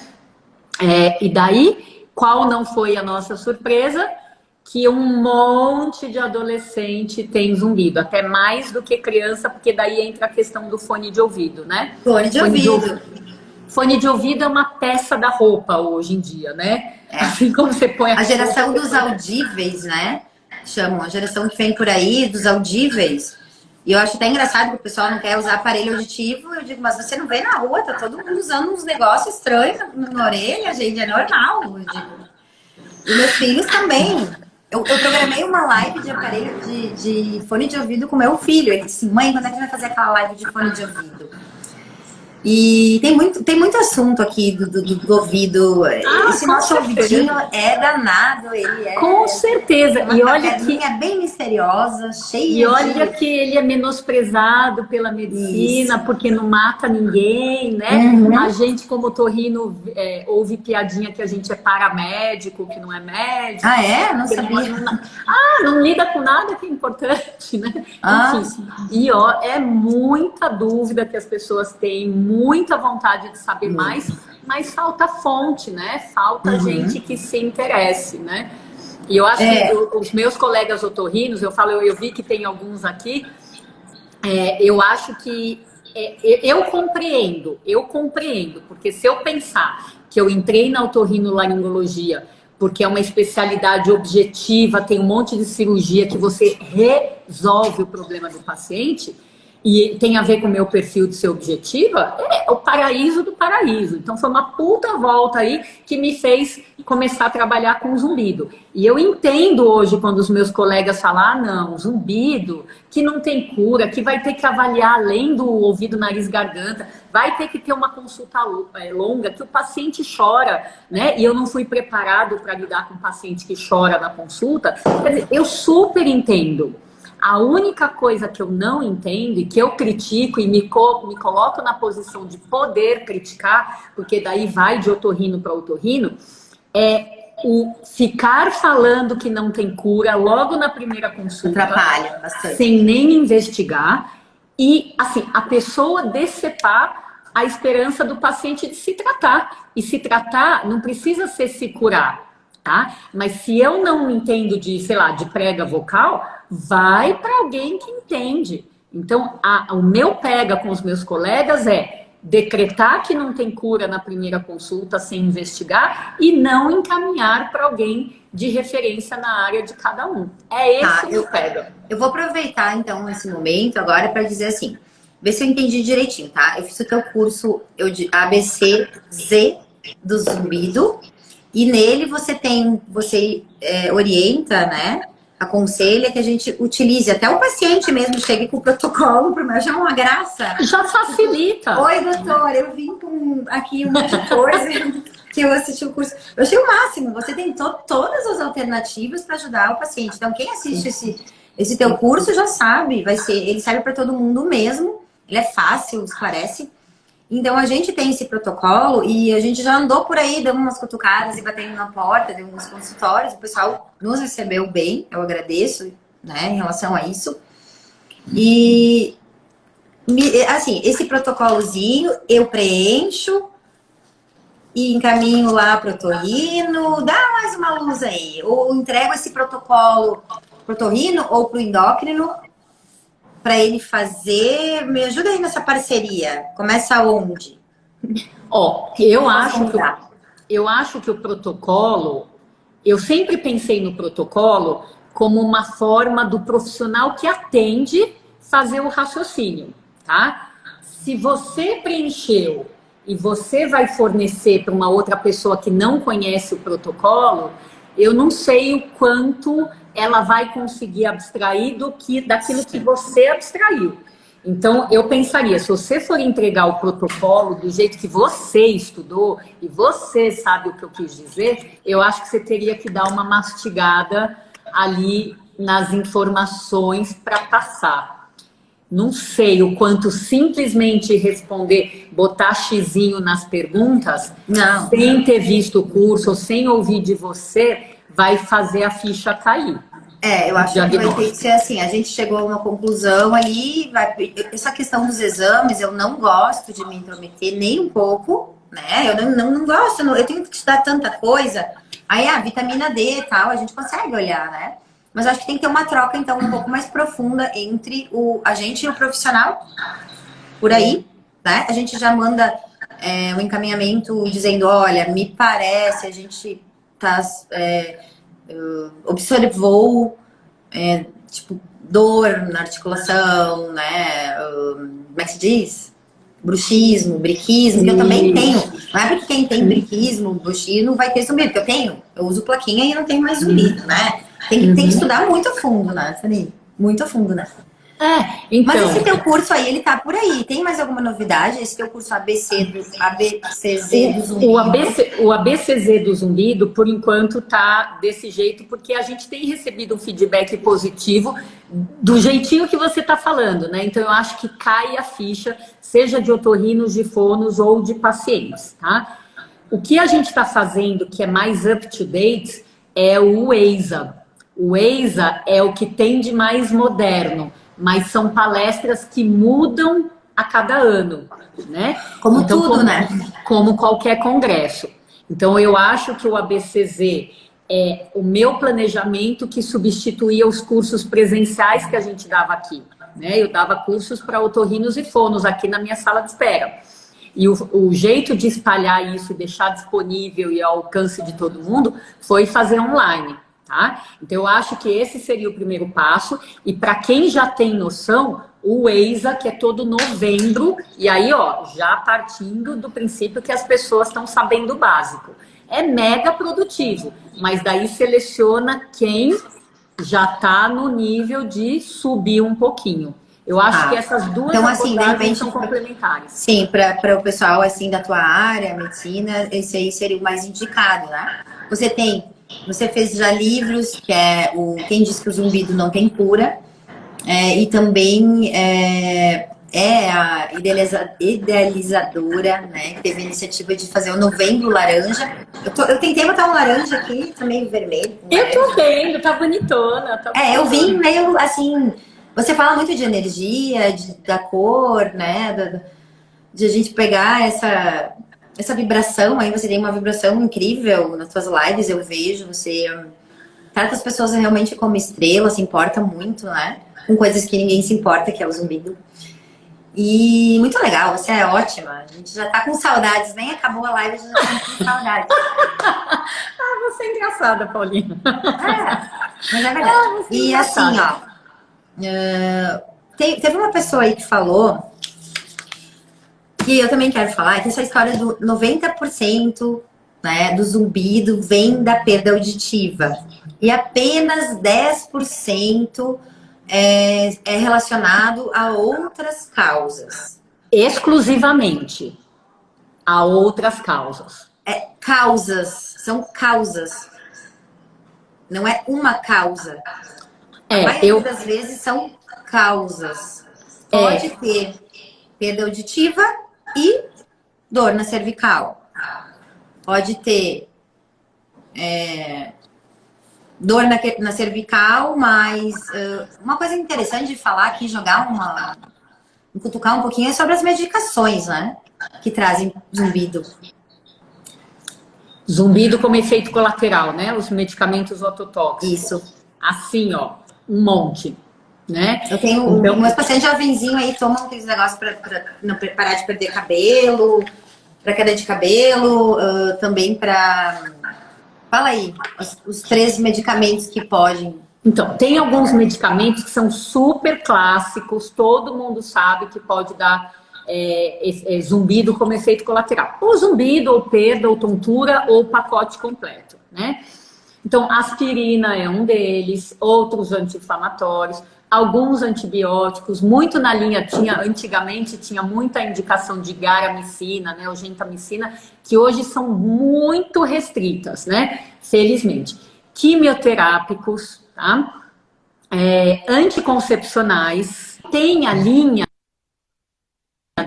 E daí, qual não foi a nossa surpresa? Que um monte de adolescente tem zumbido, até mais do que criança, porque daí entra a questão do fone de ouvido, né? Fone de ouvido. Fone de ouvido é uma peça da roupa hoje em dia, né? Assim como você põe a geração dos audíveis, né? Chamam a geração que vem por aí, dos audíveis. E eu acho até engraçado que o pessoal não quer usar aparelho auditivo. Eu digo, mas você não vê na rua, tá todo mundo usando uns negócios estranhos na orelha, gente, é normal. Eu digo. E meus filhos também. Eu programei uma live de aparelho de fone de ouvido com meu filho. Ele disse, mãe, quando é que vai fazer aquela live de fone de ouvido? E tem muito assunto aqui do ouvido. Esse nosso ouvidinho é danado, ele é. Com certeza. E olha que é bem misteriosa, cheia. E olha que ele é menosprezado pela medicina, porque não mata ninguém, né? Uhum. A gente, como otorrino, ouve piadinha que a gente é paramédico, que não é médico. Ah, é? Não sabia. Não lida com nada que é importante, né? Enfim. E é muita dúvida que as pessoas têm, muita vontade de saber mais, mas falta fonte, né? Falta gente que se interesse, né? E eu acho que os meus colegas otorrinos, eu vi que tem alguns aqui, eu acho que eu compreendo, porque se eu pensar que eu entrei na otorrinolaringologia porque é uma especialidade objetiva, tem um monte de cirurgia que você resolve o problema do paciente, e tem a ver com o meu perfil de ser objetiva, é o paraíso do paraíso. Então foi uma puta volta aí que me fez começar a trabalhar com zumbido. E eu entendo hoje quando os meus colegas falam, não, zumbido, que não tem cura, que vai ter que avaliar além do ouvido, nariz, garganta, vai ter que ter uma consulta longa, que o paciente chora, né? E eu não fui preparado para lidar com um paciente que chora na consulta. Quer dizer, eu super entendo. A única coisa que eu não entendo e que eu critico e me coloco na posição de poder criticar, porque daí vai de otorrino para otorrino, é o ficar falando que não tem cura logo na primeira consulta. Atrapalha bastante. Sem nem investigar. E, assim, a pessoa decepar a esperança do paciente de se tratar. E se tratar não precisa ser se curar, tá? Mas se eu não entendo de, sei lá, de prega vocal, vai para alguém que entende. Então, o meu pega com os meus colegas é decretar que não tem cura na primeira consulta sem investigar e não encaminhar para alguém de referência na área de cada um. É esse o meu pega. Eu vou aproveitar, então, esse momento agora para dizer assim, ver se eu entendi direitinho, tá? Eu fiz o teu curso ABCZ do zumbido e nele você orienta, né? Aconselha que a gente utilize, até o paciente mesmo chegue com o protocolo, primeiro já é uma graça. Já facilita. Oi, doutor, eu vim com aqui um monte de coisa que eu assisti o curso. Eu achei o máximo, você tem todas as alternativas para ajudar o paciente. Então, quem assiste esse teu curso já sabe, ele serve para todo mundo mesmo, ele é fácil, esclarece. Então, a gente tem esse protocolo e a gente já andou por aí, dando umas cutucadas e batendo na porta de alguns consultórios. O pessoal nos recebeu bem, eu agradeço, né, em relação a isso. E, assim, esse protocolozinho eu preencho e encaminho lá para o otorrino. Dá mais uma luz aí. Ou entrego esse protocolo para o otorrino ou para o endócrino, para ele fazer. Me ajuda aí nessa parceria. Começa onde? Eu acho que o protocolo, eu sempre pensei no protocolo como uma forma do profissional que atende fazer o raciocínio, tá? Se você preencheu e você vai fornecer para uma outra pessoa que não conhece o protocolo, eu não sei o quanto ela vai conseguir abstrair daquilo que você abstraiu. Então, eu pensaria, se você for entregar o protocolo do jeito que você estudou e você sabe o que eu quis dizer, eu acho que você teria que dar uma mastigada ali nas informações para passar. Não sei o quanto simplesmente responder, botar xizinho nas perguntas, Não. sem ter visto o curso ou sem ouvir de você, vai fazer a ficha cair. Eu acho que vai ter que ser assim, a gente chegou a uma conclusão ali, essa questão dos exames, eu não gosto de me intrometer nem um pouco, né? Eu não gosto, eu tenho que estudar tanta coisa. Aí a vitamina D e tal, a gente consegue olhar, né? Mas eu acho que tem que ter uma troca, então, um pouco mais profunda entre a gente e o profissional, por aí, né? A gente já manda um encaminhamento dizendo, olha, me parece, a gente tá... observou tipo dor na articulação, né? Como é que se diz? Bruxismo, briquismo, que eu também tenho. Não é porque quem tem briquismo, bruxismo, vai ter zumbido, porque eu uso plaquinha e não tenho mais zumbido, né? Tem que estudar muito a fundo, né, Fanny? Muito a fundo, né? Então, mas esse teu curso aí, ele tá por aí. Tem mais alguma novidade? Esse teu curso ABCZ do zumbido? O ABCZ do zumbido, por enquanto, tá desse jeito, porque a gente tem recebido um feedback positivo do jeitinho que você tá falando, né? Então, eu acho que cai a ficha, seja de otorrinos, de fonos ou de pacientes, tá? O que a gente tá fazendo, que é mais up-to-date, é o EISA. O EISA é o que tem de mais moderno, mas são palestras que mudam a cada ano, né? Como tudo, né? Como qualquer congresso. Então, eu acho que o ABCZ é o meu planejamento que substituía os cursos presenciais que a gente dava aqui, né? Eu dava cursos para otorrinos e fonos aqui na minha sala de espera. E o jeito de espalhar isso, deixar disponível e ao alcance de todo mundo, foi fazer online. Tá? Então, eu acho que esse seria o primeiro passo. E para quem já tem noção, o EISA, que é todo novembro, e aí, ó, já partindo do princípio que as pessoas estão sabendo o básico. É mega produtivo, mas daí seleciona quem já está no nível de subir um pouquinho. Eu acho que essas duas então, assim, de repente, são complementares. Sim, para o pessoal assim da tua área, medicina, esse aí seria o mais indicado, né? Você fez já livros, que é o Quem Diz que o Zumbido Não Tem Cura, e também a idealizadora, né, que teve a iniciativa de fazer o Novembro Laranja. Eu tentei botar um laranja aqui, tá meio vermelho. Eu tô vendo, tá bonitona. Tá eu vim meio assim... Você fala muito de energia, da cor, né, de a gente pegar essa vibração, aí você tem uma vibração incrível nas suas lives, eu vejo, você trata as pessoas realmente como estrela, se importa muito, né? Com coisas que ninguém se importa, que é o zumbido. E muito legal, você é ótima. A gente já tá com saudades, nem acabou a live, já tá com saudades. Você é engraçada, Paulina. Mas é verdade. E assim, ó, teve uma pessoa aí que falou, que eu também quero falar, que essa história do 90%, né, do zumbido vem da perda auditiva. E apenas 10% é relacionado a outras causas. Exclusivamente a outras causas. Causas, são causas. Não é uma causa. A maioria das vezes são causas. Pode ter perda auditiva e dor na cervical. Pode ter dor na cervical, mas uma coisa interessante de falar aqui, cutucar um pouquinho, é sobre as medicações, né? Que trazem zumbido. Zumbido como efeito colateral, né? Os medicamentos ototóxicos. Isso. Assim, ó, um monte, né? Eu tenho meus pacientes jovenzinhos aí tomam aqueles negócios para não parar de perder cabelo, para queda de cabelo, também para... Fala aí, os 3 medicamentos que podem... Então, tem alguns medicamentos que são super clássicos, todo mundo sabe que pode dar zumbido como efeito colateral. Ou zumbido, ou perda, ou tontura, ou pacote completo, né? Então, aspirina é um deles, outros anti-inflamatórios. alguns antibióticos, muito na linha, antigamente tinha muita indicação de garamicina, né, ou gentamicina, que hoje são muito restritas, né, felizmente. Quimioterápicos, tá? Anticoncepcionais, tem a linha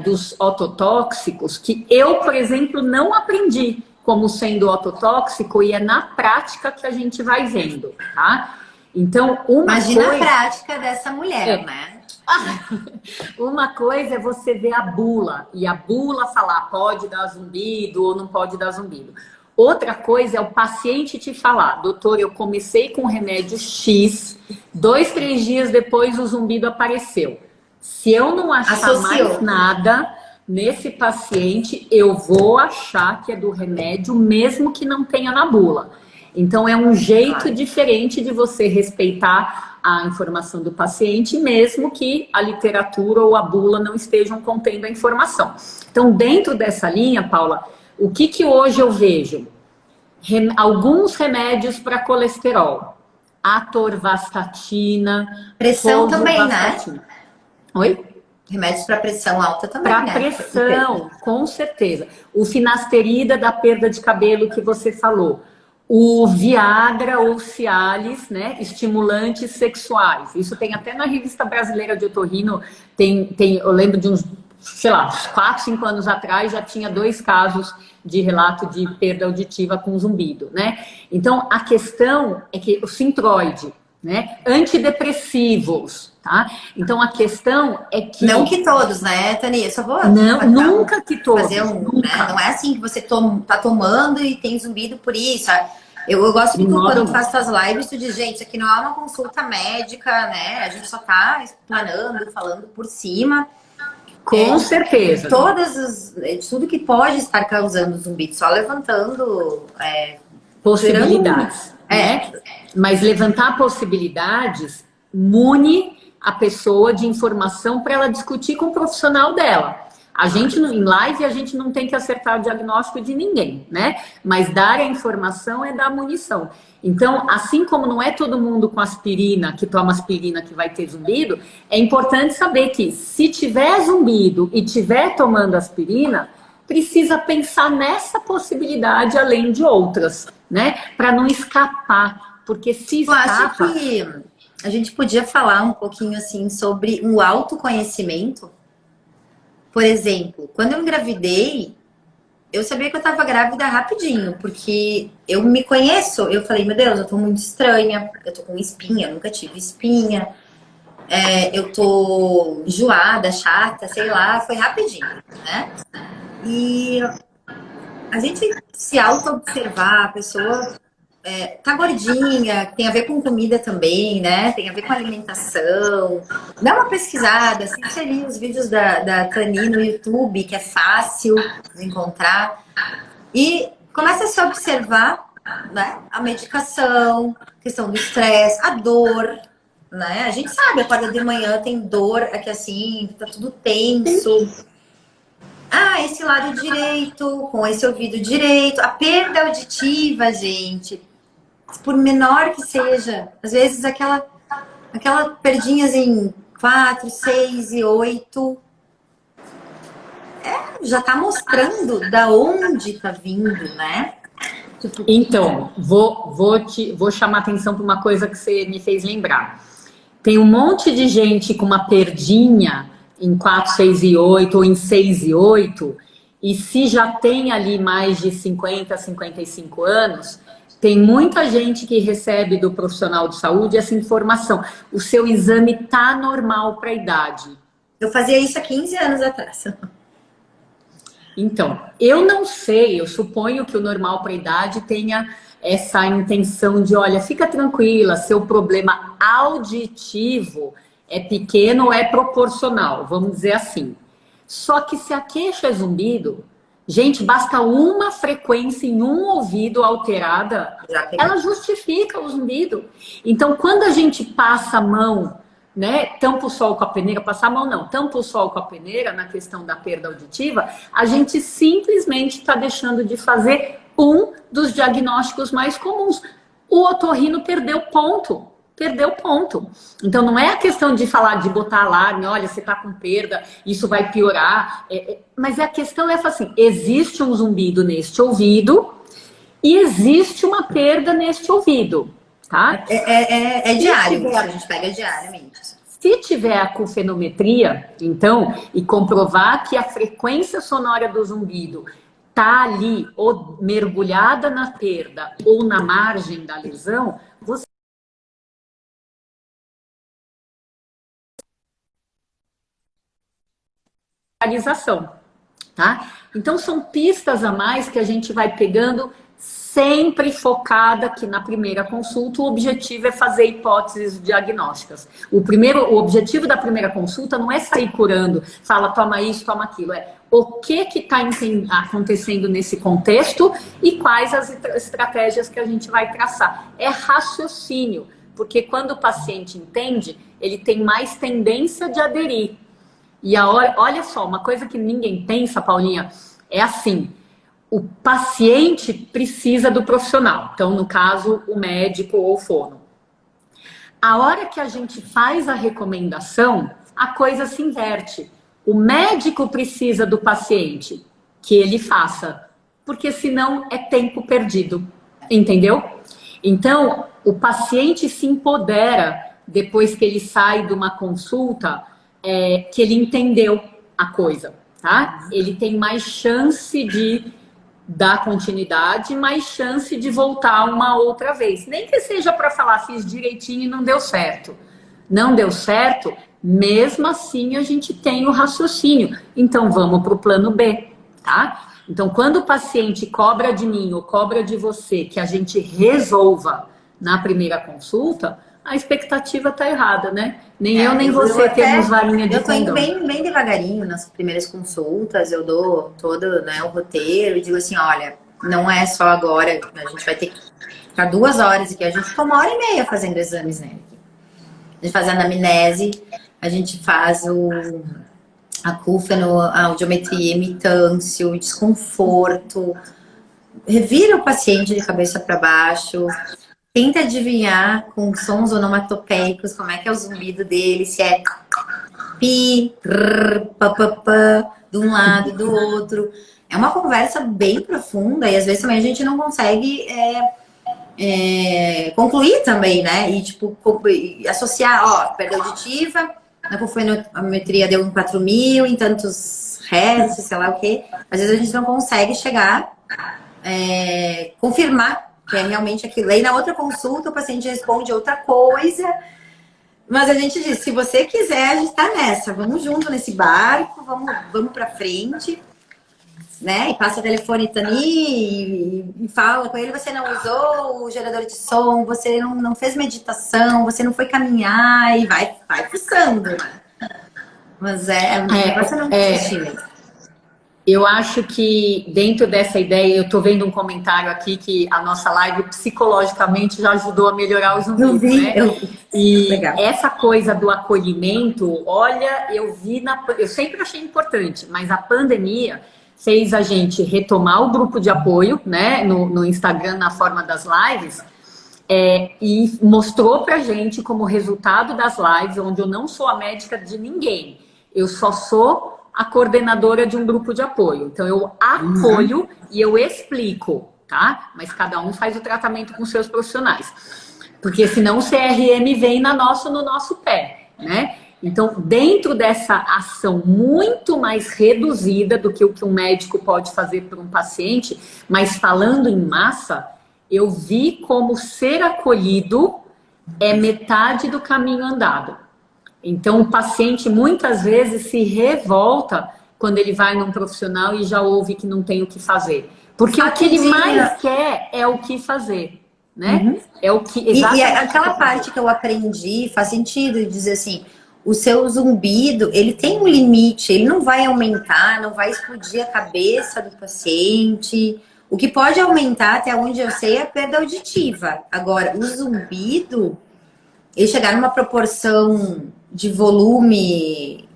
dos ototóxicos, que eu, por exemplo, não aprendi como sendo ototóxico, e é na prática que a gente vai vendo, tá? Então, imagina a prática dessa mulher, né? Uma coisa é você ver a bula, e a bula falar pode dar zumbido ou não pode dar zumbido. Outra coisa é o paciente te falar, doutor, eu comecei com remédio X, 2, 3 dias depois o zumbido apareceu. Se eu não achar mais nada nesse paciente, eu vou achar que é do remédio, mesmo que não tenha na bula. Então, é um jeito diferente de você respeitar a informação do paciente, mesmo que a literatura ou a bula não estejam contendo a informação. Então, dentro dessa linha, Paula, o que hoje eu vejo? Alguns remédios para colesterol. Atorvastatina. Pressão também, né? Oi? Remédios para pressão alta também, né? Para pressão, com certeza. O finasterida da perda de cabelo que você falou. O Viagra ou Cialis, né? Estimulantes sexuais. Isso tem até na Revista Brasileira de Otorrino. Eu lembro de uns, sei lá, 4, 5 anos atrás, já tinha 2 casos de relato de perda auditiva com zumbido, né? Então, a questão é que o Sintroide, né? Antidepressivos, tá? Então, a questão é que... Não que todos, né, Tani? Eu só vou... Não, nunca que todos. Fazer nunca. Né? Não é assim que você tá tomando e tem zumbido por isso. Eu gosto que quando tu faz suas lives, tu diz, gente, isso aqui não é uma consulta médica, né? A gente só tá explanando, falando por cima. Com certeza. Tudo que pode estar causando zumbido, só levantando... possibilidades. Né? Mas levantar possibilidades mune a pessoa de informação para ela discutir com o profissional dela. A gente, em live, a gente não tem que acertar o diagnóstico de ninguém, né? Mas dar a informação é dar munição. Então, assim como não é todo mundo com aspirina, que toma aspirina, que vai ter zumbido, é importante saber que se tiver zumbido e tiver tomando aspirina, precisa pensar nessa possibilidade além de outras, né? Para não escapar, porque se escapa... Eu acho que a gente podia falar um pouquinho assim sobre um autoconhecimento. Por exemplo, quando eu engravidei, eu sabia que eu estava grávida rapidinho, porque eu me conheço. Eu falei, meu Deus, eu tô muito estranha, eu tô com espinha, nunca tive espinha, eu tô enjoada, chata, sei lá, foi rapidinho, né? E a gente se auto-observar, a pessoa tá gordinha, tem a ver com comida também, né? Tem a ver com alimentação. Dá uma pesquisada, assiste ali os vídeos da Tani no YouTube, que é fácil de encontrar. E começa a se observar, né? A medicação, questão do estresse, a dor, né? A gente sabe, acorda de manhã, tem dor aqui assim, tá tudo tenso. Esse lado direito, com esse ouvido direito. A perda auditiva, gente, por menor que seja, às vezes aquela perdinha em 4, 6 e 8, já tá mostrando da onde tá vindo, né? Então, vou chamar atenção para uma coisa que você me fez lembrar. Tem um monte de gente com uma perdinha em 4, 6 e 8 ou em 6 e 8, e se já tem ali mais de 50, 55 anos, tem muita gente que recebe do profissional de saúde essa informação. O seu exame tá normal para a idade. Eu fazia isso há 15 anos atrás. Então, eu não sei, eu suponho que o normal para a idade tenha essa intenção de, olha, fica tranquila, seu problema auditivo é pequeno ou é proporcional, vamos dizer assim. Só que se a queixa é zumbido, gente, basta uma frequência em um ouvido alterada, ela justifica o zumbido. Então, quando a gente passa a mão, né, tampa o sol com a peneira, passar a mão não, tampa o sol com a peneira na questão da perda auditiva, a gente simplesmente está deixando de fazer um dos diagnósticos mais comuns. O otorrino perdeu ponto. perdeu ponto. Então não é a questão de falar, de botar alarme, olha, você tá com perda, isso vai piorar. Mas a questão é assim, existe um zumbido neste ouvido e existe uma perda neste ouvido, tá? É diário, isso a gente pega diariamente. Se tiver a acufenometria, então, e comprovar que a frequência sonora do zumbido tá ali, ou mergulhada na perda, ou na margem da lesão, você realização, tá? Então são pistas a mais que a gente vai pegando, sempre focada que na primeira consulta o objetivo é fazer hipóteses diagnósticas. O objetivo da primeira consulta não é sair curando, fala toma isso, toma aquilo, é o que está acontecendo nesse contexto e quais as estratégias que a gente vai traçar. É raciocínio, porque quando o paciente entende, ele tem mais tendência de aderir. E olha só, uma coisa que ninguém pensa, Paulinha, é assim, o paciente precisa do profissional. Então, no caso, o médico ou o fono. A hora que a gente faz a recomendação, a coisa se inverte. O médico precisa do paciente, que ele faça, porque senão é tempo perdido, entendeu? Então, o paciente se empodera depois que ele sai de uma consulta, que ele entendeu a coisa, tá? Ele tem mais chance de dar continuidade, mais chance de voltar uma outra vez. Nem que seja para falar, fiz direitinho e não deu certo. Não deu certo, mesmo assim a gente tem o raciocínio. Então vamos para o plano B, tá? Então quando o paciente cobra de mim ou cobra de você que a gente resolva na primeira consulta, a expectativa tá errada, né? Nem eu nem você temos varinha de condão. Eu tô indo bem devagarinho nas primeiras consultas, eu dou todo, né, o roteiro e digo assim, olha, não é só agora, a gente vai ter que ficar 2 horas aqui, a gente ficou 1h30 fazendo exames, né? A gente faz a anamnese, a gente faz a acúfeno, a audiometria, imitância, desconforto, revira o paciente de cabeça para baixo, tenta adivinhar com sons onomatopeicos como é que é o zumbido dele, se é pi, rrr, pá, pá, pá, de um lado e do outro. É uma conversa bem profunda e às vezes também a gente não consegue concluir também, né? E tipo, associar, ó, perda auditiva, na acufenometria deu em 4.000, em tantos hertz, sei lá o quê. Às vezes a gente não consegue chegar, confirmar que é realmente aquilo. Aí na outra consulta o paciente responde outra coisa, mas a gente diz, se você quiser, a gente tá nessa, vamos junto nesse barco, vamos pra frente, né? E passa o telefone Tani e fala com ele, você não usou o gerador de som, você não fez meditação, você não foi caminhar e vai fuçando, né? Mas você não desistir mesmo. Eu acho que dentro dessa ideia, eu tô vendo um comentário aqui que a nossa live psicologicamente já ajudou a melhorar os zumbidos, né? E legal. Essa coisa do acolhimento, olha, eu sempre achei importante, mas a pandemia fez a gente retomar o grupo de apoio, né, no Instagram, na forma das lives, e mostrou pra gente como resultado das lives, onde eu não sou a médica de ninguém, eu só sou a coordenadora de um grupo de apoio. Então, eu acolho e eu explico, tá? Mas cada um faz o tratamento com seus profissionais. Porque senão o CRM vem no nosso pé, né? Então, dentro dessa ação muito mais reduzida do que o que um médico pode fazer por um paciente, mas falando em massa, eu vi como ser acolhido é metade do caminho andado. Então, o paciente muitas vezes se revolta quando ele vai num profissional e já ouve que não tem o que fazer. Porque o que ele mais quer é o que fazer, né? É o que exatamente. E aquela parte que eu aprendi faz sentido de dizer assim, o seu zumbido, ele tem um limite, ele não vai aumentar, não vai explodir a cabeça do paciente. O que pode aumentar, até onde eu sei, é a perda auditiva. Agora, o zumbido, ele chegar numa proporção de volume...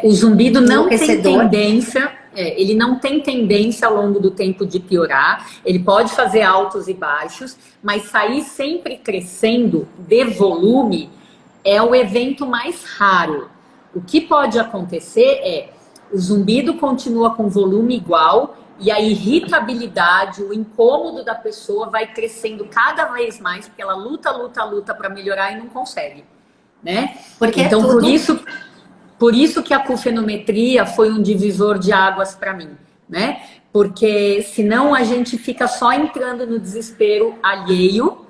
o zumbido não tem tendência Ele não tem tendência ao longo do tempo de piorar, ele pode fazer altos e baixos, mas sair sempre crescendo de volume é o evento mais raro. O que pode acontecer é o zumbido continua com volume igual e a irritabilidade, o incômodo da pessoa vai crescendo cada vez mais, porque ela luta para melhorar e não consegue, né? Porque então, por isso que a cufenometria foi um divisor de águas para mim, né? Porque senão a gente fica só entrando no desespero alheio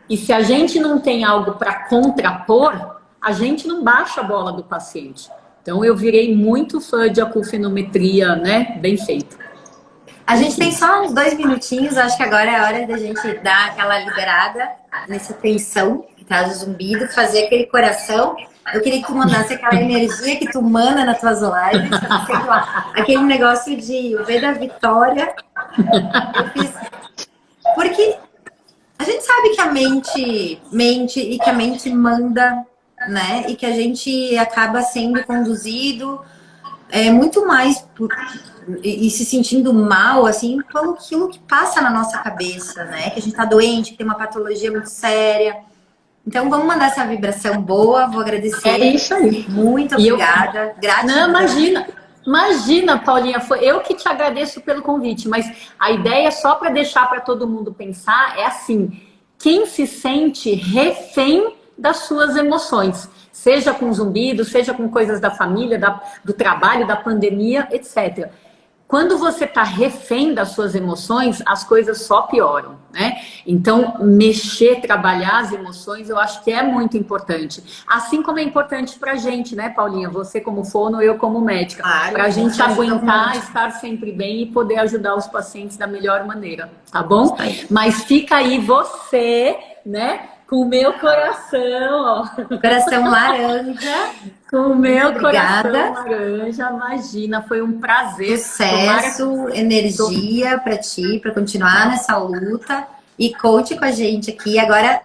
e se a gente não tem algo para contrapor, a gente não baixa a bola do paciente. Então, eu virei muito fã de acufenometria, né? Bem feito. A gente tem só uns 2 minutinhos, acho que agora é a hora da gente dar aquela liberada nessa tensão que traz o zumbido, fazer aquele coração. Eu queria que tu mandasse aquela energia que tu manda nas tuas lives, sei lá, aquele negócio de ver da vitória. Eu fiz... Porque a gente sabe que a mente mente e que a mente manda, né? E que a gente acaba sendo conduzido muito mais e se sentindo mal, assim, pelo aquilo que passa na nossa cabeça, né? Que a gente tá doente, que tem uma patologia muito séria. Então, vamos mandar essa vibração boa. Vou agradecer. É isso aí. Muito obrigada. Gratidão. Não, imagina, Paulinha, foi eu que te agradeço pelo convite, mas a ideia, só para deixar para todo mundo pensar, é assim, quem se sente refém das suas emoções, seja com zumbido, seja com coisas da família, do trabalho, da pandemia, etc. Quando você está refém das suas emoções, as coisas só pioram, né? Então, mexer, trabalhar as emoções, eu acho que é muito importante. Assim como é importante pra gente, né, Paulinha? Você como fono, eu como médica. Pra gente aguentar, estar sempre bem e poder ajudar os pacientes da melhor maneira, tá bom? Mas fica aí você, né? Com o meu coração, ó. Coração laranja. Com o meu obrigada. Coração laranja, imagina, foi um prazer. Sucesso, energia para ti, para continuar nessa luta. E conte com a gente aqui. Agora,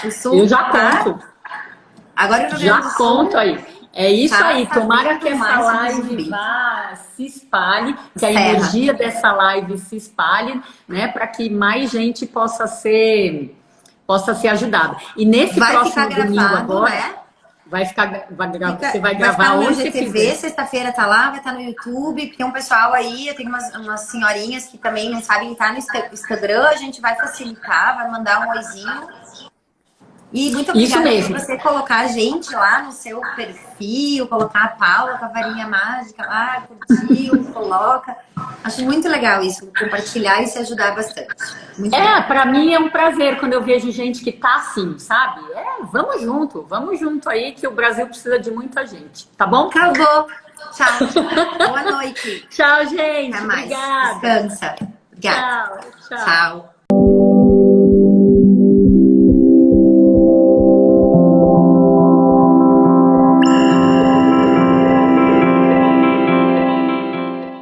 o Sul. Eu já conto. Agora eu já conto aí. É isso aí. Tomara que essa live se espalhe, que a energia dessa live se espalhe, né? Para que mais gente possa ser ajudada. E nesse próximo domingo agora, né? Você vai gravar onde você quiser. Sexta-feira tá lá, vai estar no YouTube, porque tem um pessoal aí, eu tenho umas senhorinhas que também não sabem estar no Instagram, a gente vai facilitar, vai mandar um oizinho. E muito obrigada por você colocar a gente lá no seu perfil, colocar a Paula com a varinha mágica lá, curtiu, coloca. Acho muito legal isso, compartilhar e se ajudar bastante. Para mim é um prazer quando eu vejo gente que tá assim, sabe? Vamos junto aí, que o Brasil precisa de muita gente, tá bom? Acabou. Tchau. Boa noite. Tchau, gente. Até mais. Obrigada. Descansa. Obrigada. Tchau. Tchau.